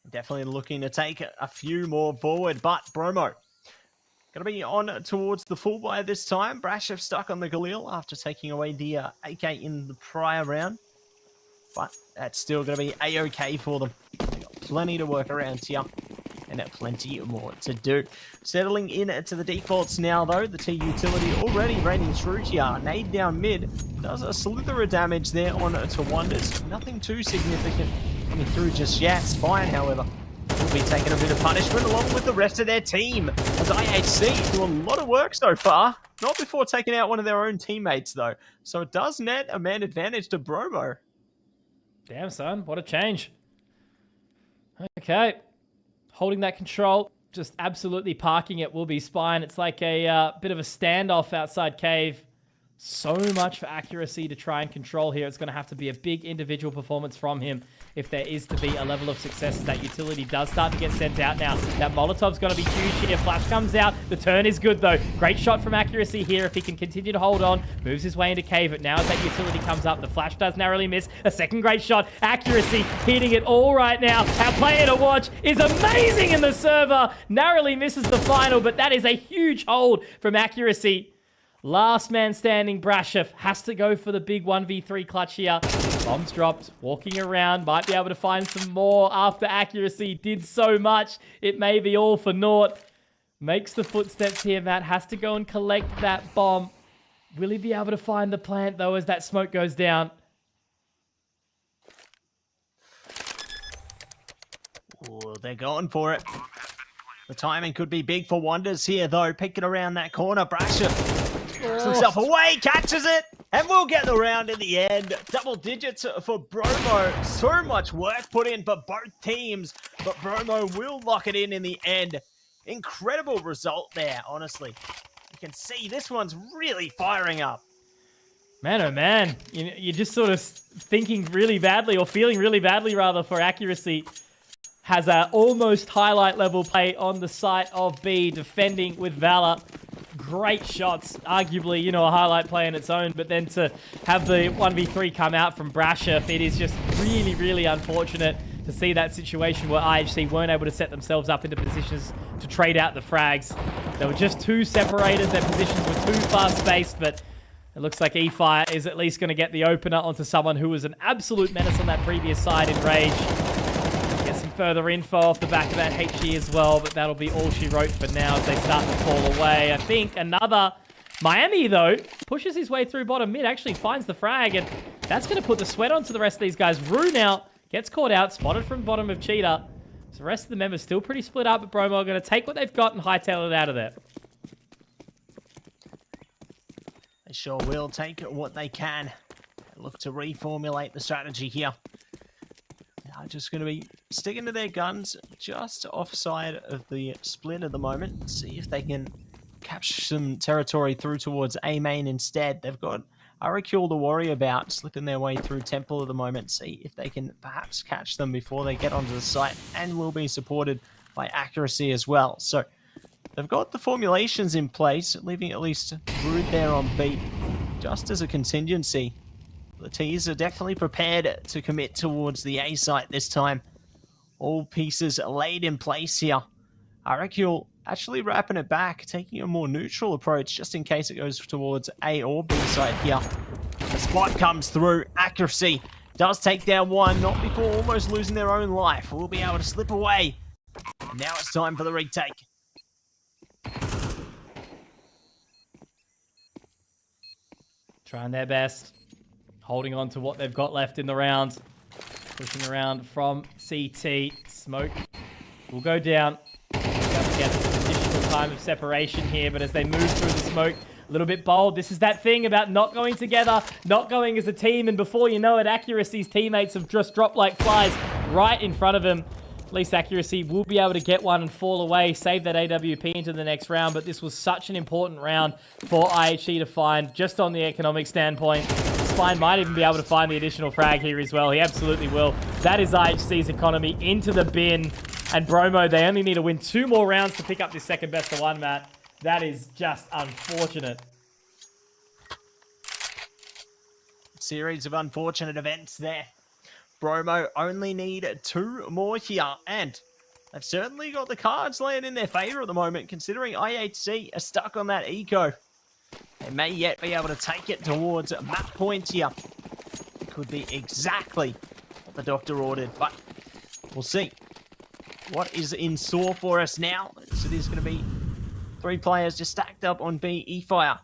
Definitely looking to take a few more forward, but Bromo going to be on towards the full buy this time. Brashev stuck on the Galil after taking away the AK in the prior round. But that's still going to be A-okay for them. They've got plenty to work around here. And plenty more to do. Settling in to the defaults now, though. The T utility already raining through here. Nade down mid. Does a slither of damage there on to Wonders. Nothing too significant coming through just yet. Spine, however, will be taking a bit of punishment along with the rest of their team. As IHC do a lot of work so far. Not before taking out one of their own teammates, though. So it does net a man advantage to Bromo. Damn, son. What a change. Okay. Holding that control, just absolutely parking it will be Spine. It's like a bit of a standoff outside cave. So much for accuracy to try and control here. It's going to have to be a big individual performance from him if there is to be a level of success as that utility does start to get sent out now. That Molotov's going to be huge here. Flash comes out. The turn is good, though. Great shot from accuracy here if he can continue to hold on. Moves his way into cave. But now as that utility comes up, the flash does narrowly miss. A second great shot. Accuracy hitting it all right now. Our player to watch is amazing in the server. Narrowly misses the final, but that is a huge hold from accuracy. Last man standing, Brashev has to go for the big 1v3 clutch here. Bombs dropped, walking around, might be able to find some more after accuracy did so much. It may be all for naught. Makes the footsteps here, Matt. Has to go and collect that bomb. Will he be able to find the plant, though, as that smoke goes down? Oh, they're going for it. The timing could be big for Wonders here, though. Picking around that corner, Brashev himself away, catches it, and we'll get the round in the end. Double digits for Bromo. So much work put in for both teams, but Bromo will lock it in the end. Incredible result there, honestly. You can see this one's really firing up. Man, oh man. You're just sort of thinking really badly, or feeling really badly, rather, for accuracy. Has a almost highlight level play on the site of B, defending with Valor. Great shots, arguably, a highlight play in its own, but then to have the 1v3 come out from Brashev, it is just really, really unfortunate to see that situation where IHC weren't able to set themselves up into positions to trade out the frags. They were just too separated, their positions were too far spaced, but it looks like eFire is at least going to get the opener onto someone who was an absolute menace on that previous side in Rage. Get some further info off the back of that HE as well, but that'll be all she wrote for now as they start to fall away. I think another Miami, though, pushes his way through bottom mid, actually finds the frag, and that's going to put the sweat onto the rest of these guys. Rue now gets caught out, spotted from bottom of Cheetah. So the rest of the members still pretty split up, but Bromo are going to take what they've got and hightail it out of there. They sure will take what they can. Look to reformulate the strategy here. They're just going to be sticking to their guns just offside of the split at the moment. See if they can capture some territory through towards A main instead. They've got Aracule to worry about, slipping their way through Temple at the moment. See if they can perhaps catch them before they get onto the site, and will be supported by accuracy as well. So they've got the formulations in place, leaving at least Brood there on beat, just as a contingency. The T's are definitely prepared to commit towards the A site this time. All pieces laid in place here. Aracule actually wrapping it back, taking a more neutral approach just in case it goes towards A or B side here. The spot comes through. Accuracy does take down one, not before almost losing their own life. We'll be able to slip away. And now it's time for the retake. Trying their best. Holding on to what they've got left in the round. Pushing around from CT. Smoke will go down. Get additional time of separation here, but as they move through the smoke, a little bit bold. This is that thing about not going together, not going as a team, and before you know it, Accuracy's teammates have just dropped like flies right in front of him. At least Accuracy will be able to get one and fall away, save that AWP into the next round. But this was such an important round for IHC to find, just on the economic standpoint. Spine might even be able to find the additional frag here as well. He absolutely will. That is IHC's economy into the bin. And Bromo, they only need to win 2 more rounds to pick up this second best of 1, Matt. That is just unfortunate. Series of unfortunate events there. Bromo only need 2 more here, and they've certainly got the cards laying in their favor at the moment, considering IHC are stuck on that eco. They may yet be able to take it towards map points here. Could be exactly what the doctor ordered, but we'll see what is in store for us now. So there's going to be 3 players just stacked up on B. E-Fire.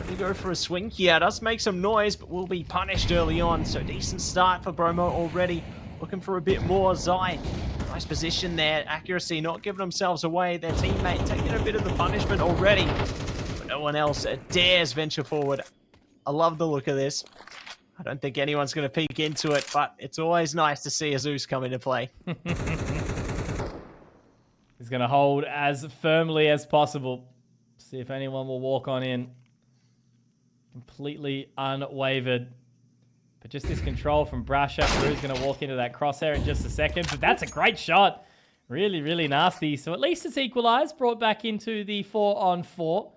They go for a swing here. Does make some noise, but will be punished early on. So decent start for Bromo already. Looking for a bit more. Zai, nice position there. Accuracy not giving themselves away. Their teammate taking a bit of the punishment already. But no one else dares venture forward. I love the look of this. I don't think anyone's going to peek into it, but it's always nice to see a Zeus come into play. He's going to hold as firmly as possible. See if anyone will walk on in. Completely unwavered. But just this control from Brasher. Rue's going to walk into that crosshair in just a second. But that's a great shot. Really, really nasty. So at least it's equalized. Brought back into the 4-on-4.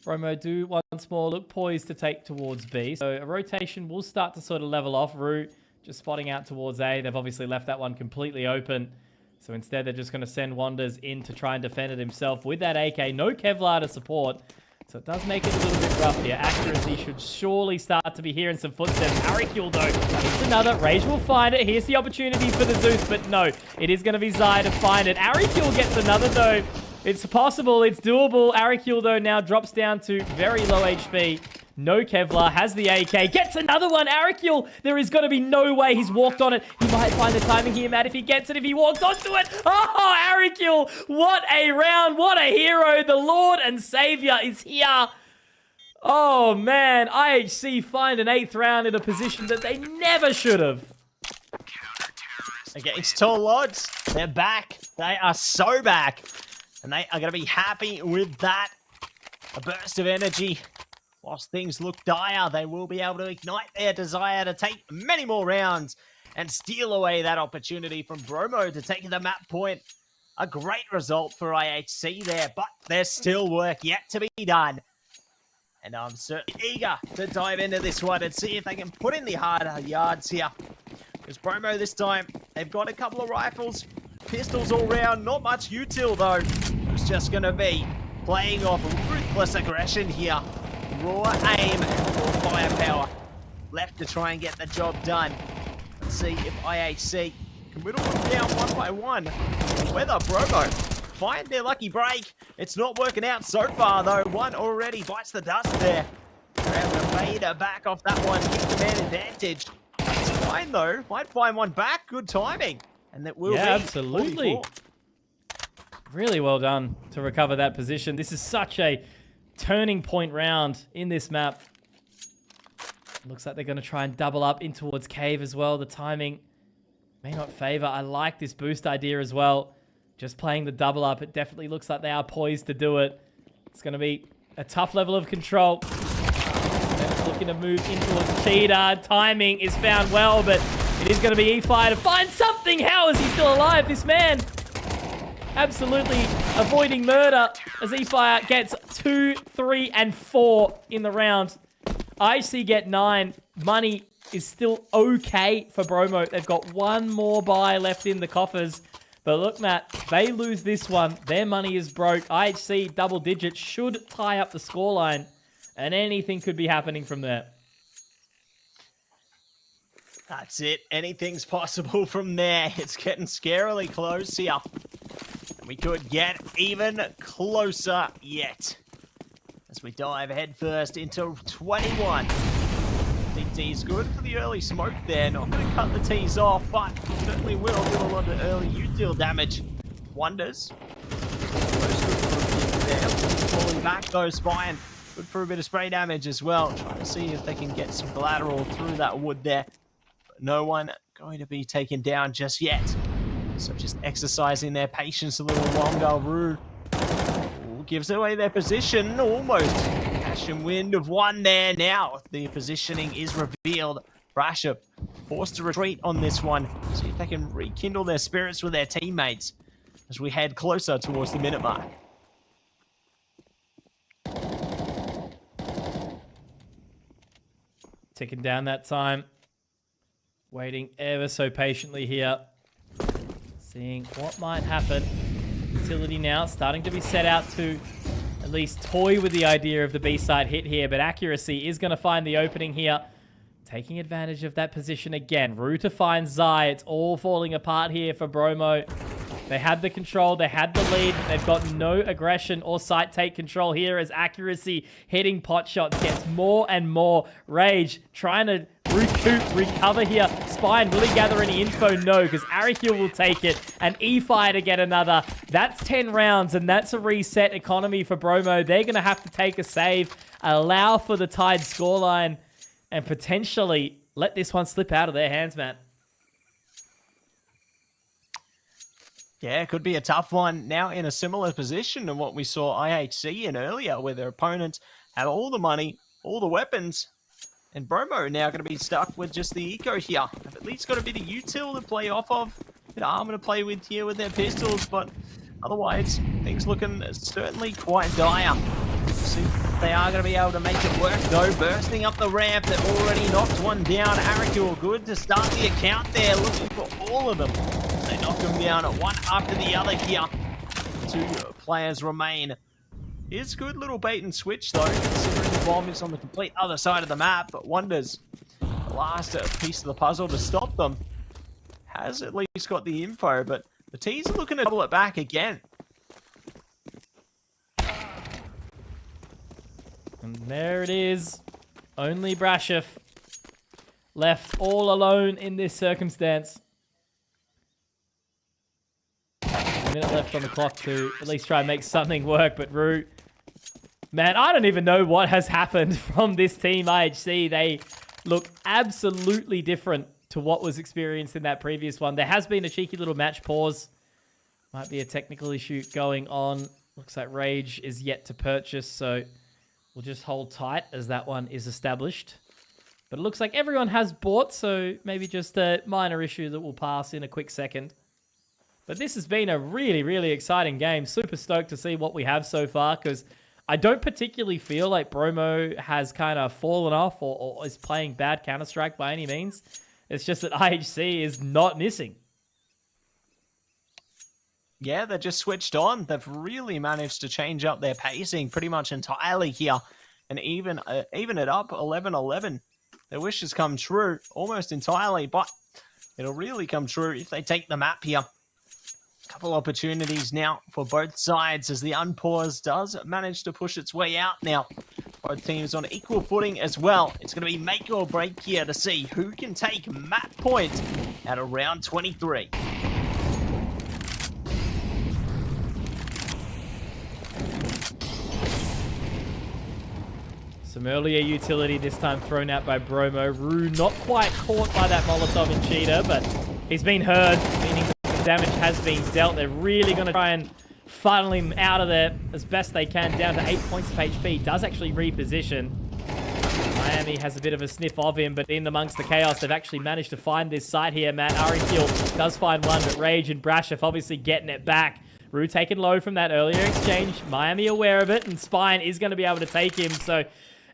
Bromo do once more look poised to take towards B. So a rotation will start to sort of level off. Rue just spotting out towards A. They've obviously left that one completely open. So instead, they're just going to send Wanders in to try and defend it himself with that AK. No Kevlar to support. So it does make it a little bit rough here. Accuracy should surely start to be hearing some footsteps. Arikul, though, it's another. Rage will find it. Here's the opportunity for the Zeus, but no. It is going to be Zai to find it. Arikul gets another, though. It's possible. It's doable. Arikul, though, now drops down to very low HP. No Kevlar, has the AK, gets another one. Arikul, there is going to be no way he's walked on it. He might find the timing here, Matt, if he gets it, if he walks onto it. Oh, Arikul, what a round, what a hero. The Lord and Savior is here. Oh, man, IHC find an 8th round in a position that they never should have. Against tall odds, they're back. They are so back. And they are going to be happy with that. A burst of energy. Whilst things look dire, they will be able to ignite their desire to take many more rounds and steal away that opportunity from Bromo to take the map point. A great result for IHC there, but there's still work yet to be done. And I'm certainly eager to dive into this one and see if they can put in the harder yards here. Because Bromo this time, they've got a couple of rifles, pistols all round, not much util though. It's just going to be playing off ruthless aggression here. Raw aim and raw firepower left to try and get the job done. Let's see if IHC can whittle them down one by one. Whether Bromo find their lucky break. It's not working out so far though. One already bites the dust there. Grab the fader back off that one. Give the man advantage. It's fine though. Might find one back. Good timing. And that will be absolutely. 44. Really well done to recover that position. This is such a turning point round in this map. Looks like they're going to try and double up in towards Cave as well. The timing may not favor. I like this boost idea as well. Just playing the double up, it definitely looks like they are poised to do it. It's going to be a tough level of control. They're looking to move in towards Cheetah. Timing is found well, but it is going to be E-Fire to find something. How is he still alive, this man? Absolutely avoiding murder as E-Fire gets 2, 3, and 4 in the round. IHC get 9. Money is still okay for Bromo. They've got one more buy left in the coffers. But look, Matt, they lose this one. Their money is broke. IHC double digits should tie up the scoreline. And anything could be happening from there. That's it. Anything's possible from there. It's getting scarily close here. We could get even closer yet. As we dive headfirst into 21. DT is good for the early smoke there. Not going to cut the T's off, but certainly will do a lot of early util damage. Wonders. Falling back though, Spine. Good for a bit of spray damage as well. Trying to see if they can get some collateral through that wood there. But no one going to be taken down just yet. So just exercising their patience a little longer. Rue gives away their position. Almost cash and wind of one there. Now the positioning is revealed. Brasher forced to retreat on this one. See if they can rekindle their spirits with their teammates as we head closer towards the minute mark. Ticking down that time. Waiting ever so patiently here. Seeing what might happen. Utility now starting to be set out to at least toy with the idea of the B-side hit here, but accuracy is going to find the opening here. Taking advantage of that position again. Rue to find Zai. It's all falling apart here for Bromo. They had the control. They had the lead. They've got no aggression or sight take control here as accuracy hitting pot shots gets more and more. Rage trying to recover here. Spine, will he gather any info? No, because Arikil will take it. And E-Fire to get another. That's 10 rounds, and that's a reset economy for Bromo. They're going to have to take a save, allow for the tied scoreline, and potentially let this one slip out of their hands, Matt. Yeah, it could be a tough one. Now in a similar position to what we saw IHC in earlier, where their opponents had all the money, all the weapons, and Bromo now going to be stuck with just the eco here. They've at least got a bit of util to play off of, a bit of armor to play with here with their pistols, but otherwise, things looking certainly quite dire. See if they are going to be able to make it work, though. Bursting up the ramp, they've already knocked one down. Arikil good to start the account there, looking for all of them. They knock them down one after the other here. 2 players remain. It's good little bait and switch, though, considering the bomb is on the complete other side of the map, but Wonders, the last piece of the puzzle to stop them, has at least got the info, but the T's are looking to double it back again. And there it is. Only Brashev left all alone in this circumstance. A minute left on the clock to at least try and make something work, but Rue, man, I don't even know what has happened from this team, IHC. They look absolutely different to what was experienced in that previous one. There has been a cheeky little match pause. Might be a technical issue going on. Looks like Rage is yet to purchase, so we'll just hold tight as that one is established. But it looks like everyone has bought, so maybe just a minor issue that will pass in a quick second. But this has been a really, really exciting game. Super stoked to see what we have so far, because I don't particularly feel like Bromo has kind of fallen off or is playing bad Counter-Strike by any means. It's just that IHC is not missing. Yeah, they just switched on. They've really managed to change up their pacing pretty much entirely here. And even it up 11-11. Their wishes come true almost entirely, but it'll really come true if they take the map here. Couple opportunities now for both sides as the unpause does manage to push its way out now. Both teams on equal footing as well. It's going to be make or break here to see who can take map point at around 23. Some earlier utility this time thrown out by Bromo. Rue not quite caught by that Molotov and Cheetah, but he's been heard, meaning damage has been dealt. They're really going to try and funnel him out of there as best they can, down to 8 points of HP. Does actually reposition. Miami has a bit of a sniff of him, but in amongst the chaos, they've actually managed to find this site here. Matt Arikil does find one, but Rage and Brashev obviously getting it back. Rue taken low from that earlier exchange. Miami aware of it, and Spine is going to be able to take him. So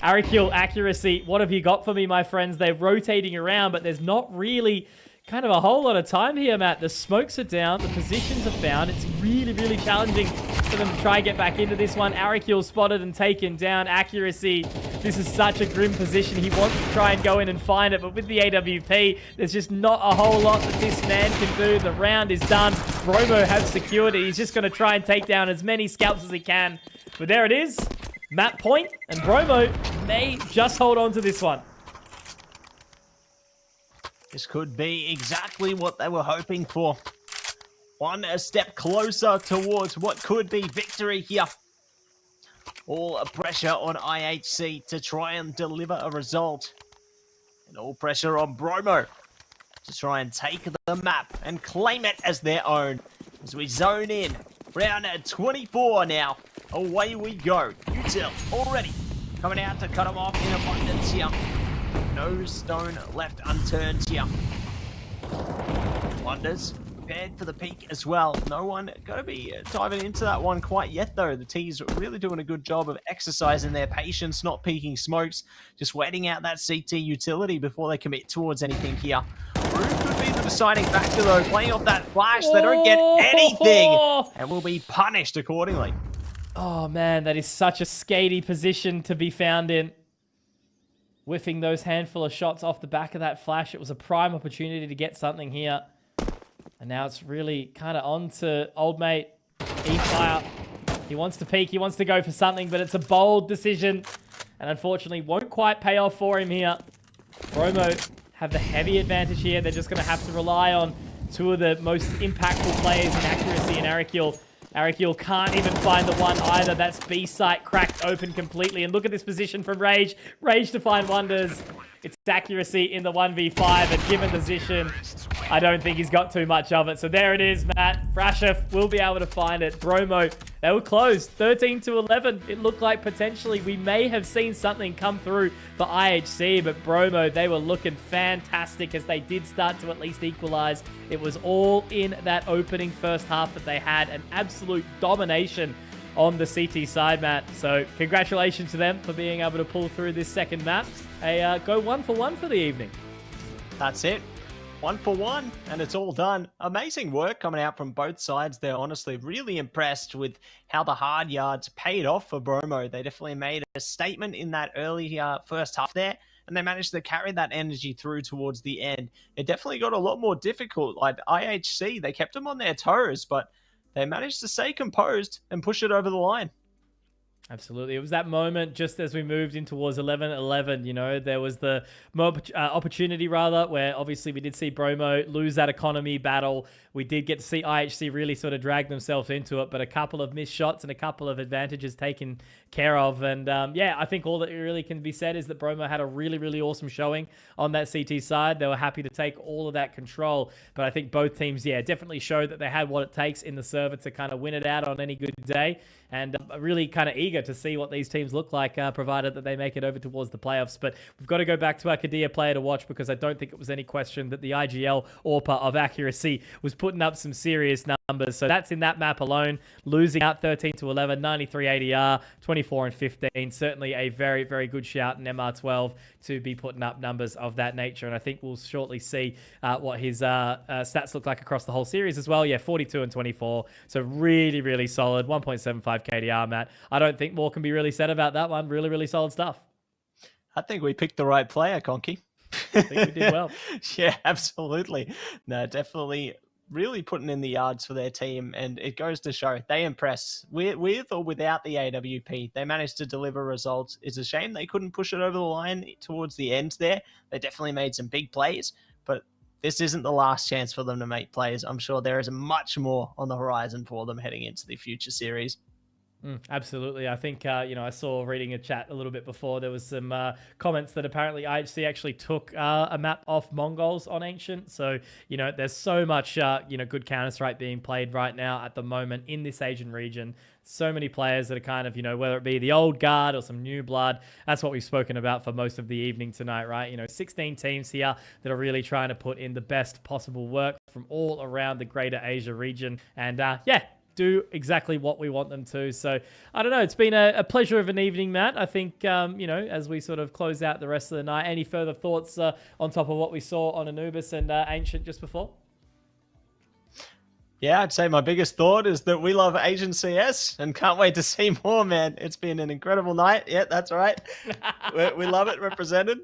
Arikil accuracy, what have you got for me, my friends? They're rotating around, but there's not really kind of a whole lot of time here, Matt. The smokes are down. The positions are found. It's really, really challenging for them to try and get back into this one. Arikil spotted and taken down. Accuracy. This is such a grim position. He wants to try and go in and find it, but with the AWP, there's just not a whole lot that this man can do. The round is done. Bromo have secured it. He's just going to try and take down as many scalps as he can. But there it is. Map point, and Bromo may just hold on to this one. This could be exactly what they were hoping for. One step closer towards what could be victory here. All pressure on IHC to try and deliver a result. And all pressure on Bromo to try and take the map and claim it as their own. As we zone in, round 24 now. Away we go. Util already coming out to cut them off in abundance here. No stone left unturned here. Wonders prepared for the peak as well. No one going to be diving into that one quite yet, though. The T's really doing a good job of exercising their patience, not peeking smokes, just waiting out that CT utility before they commit towards anything here. Room could be the deciding factor, though. Playing off that flash, they don't get anything and will be punished accordingly. Oh, man, that is such a skatey position to be found in. Whiffing those handful of shots off the back of that flash. It was a prime opportunity to get something here. And now it's really kind of on to old mate E-Fire. He wants to peek. He wants to go for something, but it's a bold decision. And unfortunately, won't quite pay off for him here. Bromo have the heavy advantage here. They're just going to have to rely on two of the most impactful players in accuracy and Arakil. Arakil can't even find the one either. That's B site cracked open completely. And look at this position from Rage. Rage to find Wonders. It's accuracy in the 1v5, and given the position, I don't think he's got too much of it. So there it is, Matt. Brashov will be able to find it. Bromo, they were close, 13-11. It looked like potentially we may have seen something come through for IHC, but Bromo, they were looking fantastic as they did start to at least equalize. It was all in that opening first half that they had, an absolute domination on the CT side, Matt. So congratulations to them for being able to pull through this second map. Go 1 for 1 for the evening. That's it. 1 for 1, and it's all done. Amazing work coming out from both sides there. Honestly, really impressed with how the hard yards paid off for Bromo. They definitely made a statement in that early first half there, and they managed to carry that energy through towards the end. It definitely got a lot more difficult. Like IHC, they kept them on their toes, but they managed to stay composed and push it over the line. Absolutely. It was that moment just as we moved in towards 11-11, you know, there was the opportunity rather where obviously we did see Bromo lose that economy battle. We did get to see IHC really sort of drag themselves into it, but a couple of missed shots and a couple of advantages taken care of. And yeah, I think all that really can be said is that Bromo had a really, really awesome showing on that CT side. They were happy to take all of that control, but I think both teams, yeah, definitely showed that they had what it takes in the server to kind of win it out on any good day. And really kind of eager to see what these teams look like, provided that they make it over towards the playoffs. But we've got to go back to our Kadia player to watch, because I don't think it was any question that the IGL AWPA of accuracy was putting up some serious numbers. So that's in that map alone, losing out 13-11, 93 ADR, 24 and 15. Certainly a very, very good shout in MR12 to be putting up numbers of that nature. And I think we'll shortly see what his stats look like across the whole series as well. Yeah, 42 and 24. So really, really solid. 1.75 KDR, Matt. I don't think more can be really said about that one. Really, really solid stuff. I think we picked the right player, Conky. I think we did well. Yeah, absolutely. No, definitely really putting in the yards for their team, and it goes to show they impress with or without the AWP. They managed to deliver results. It's a shame they couldn't push it over the line towards the end there. They definitely made some big plays, but this isn't the last chance for them to make plays. I'm sure there is much more on the horizon for them heading into the future series. Absolutely. I think, I saw reading a chat a little bit before, there was some comments that apparently IHC actually took a map off Mongols on Ancient. So, there's so much, good Counter-Strike being played right now at the moment in this Asian region. So many players that are kind of, whether it be the old guard or some new blood. That's what we've spoken about for most of the evening tonight, right? 16 teams here that are really trying to put in the best possible work from all around the greater Asia region. And do exactly what we want them to. So I don't know. It's been a pleasure of an evening, Matt. I think, as we sort of close out the rest of the night, any further thoughts on top of what we saw on Anubis and Ancient just before? Yeah, I'd say my biggest thought is that we love Asian CS and can't wait to see more, man. It's been an incredible night. Yeah, that's right. we love it represented.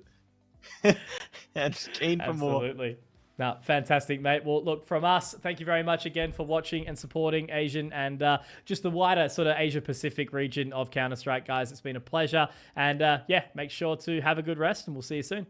And keen for more. Absolutely. No, fantastic, mate. Well, look, from us, thank you very much again for watching and supporting Asian and just the wider sort of Asia-Pacific region of Counter-Strike, guys. It's been a pleasure. And, make sure to have a good rest, and we'll see you soon.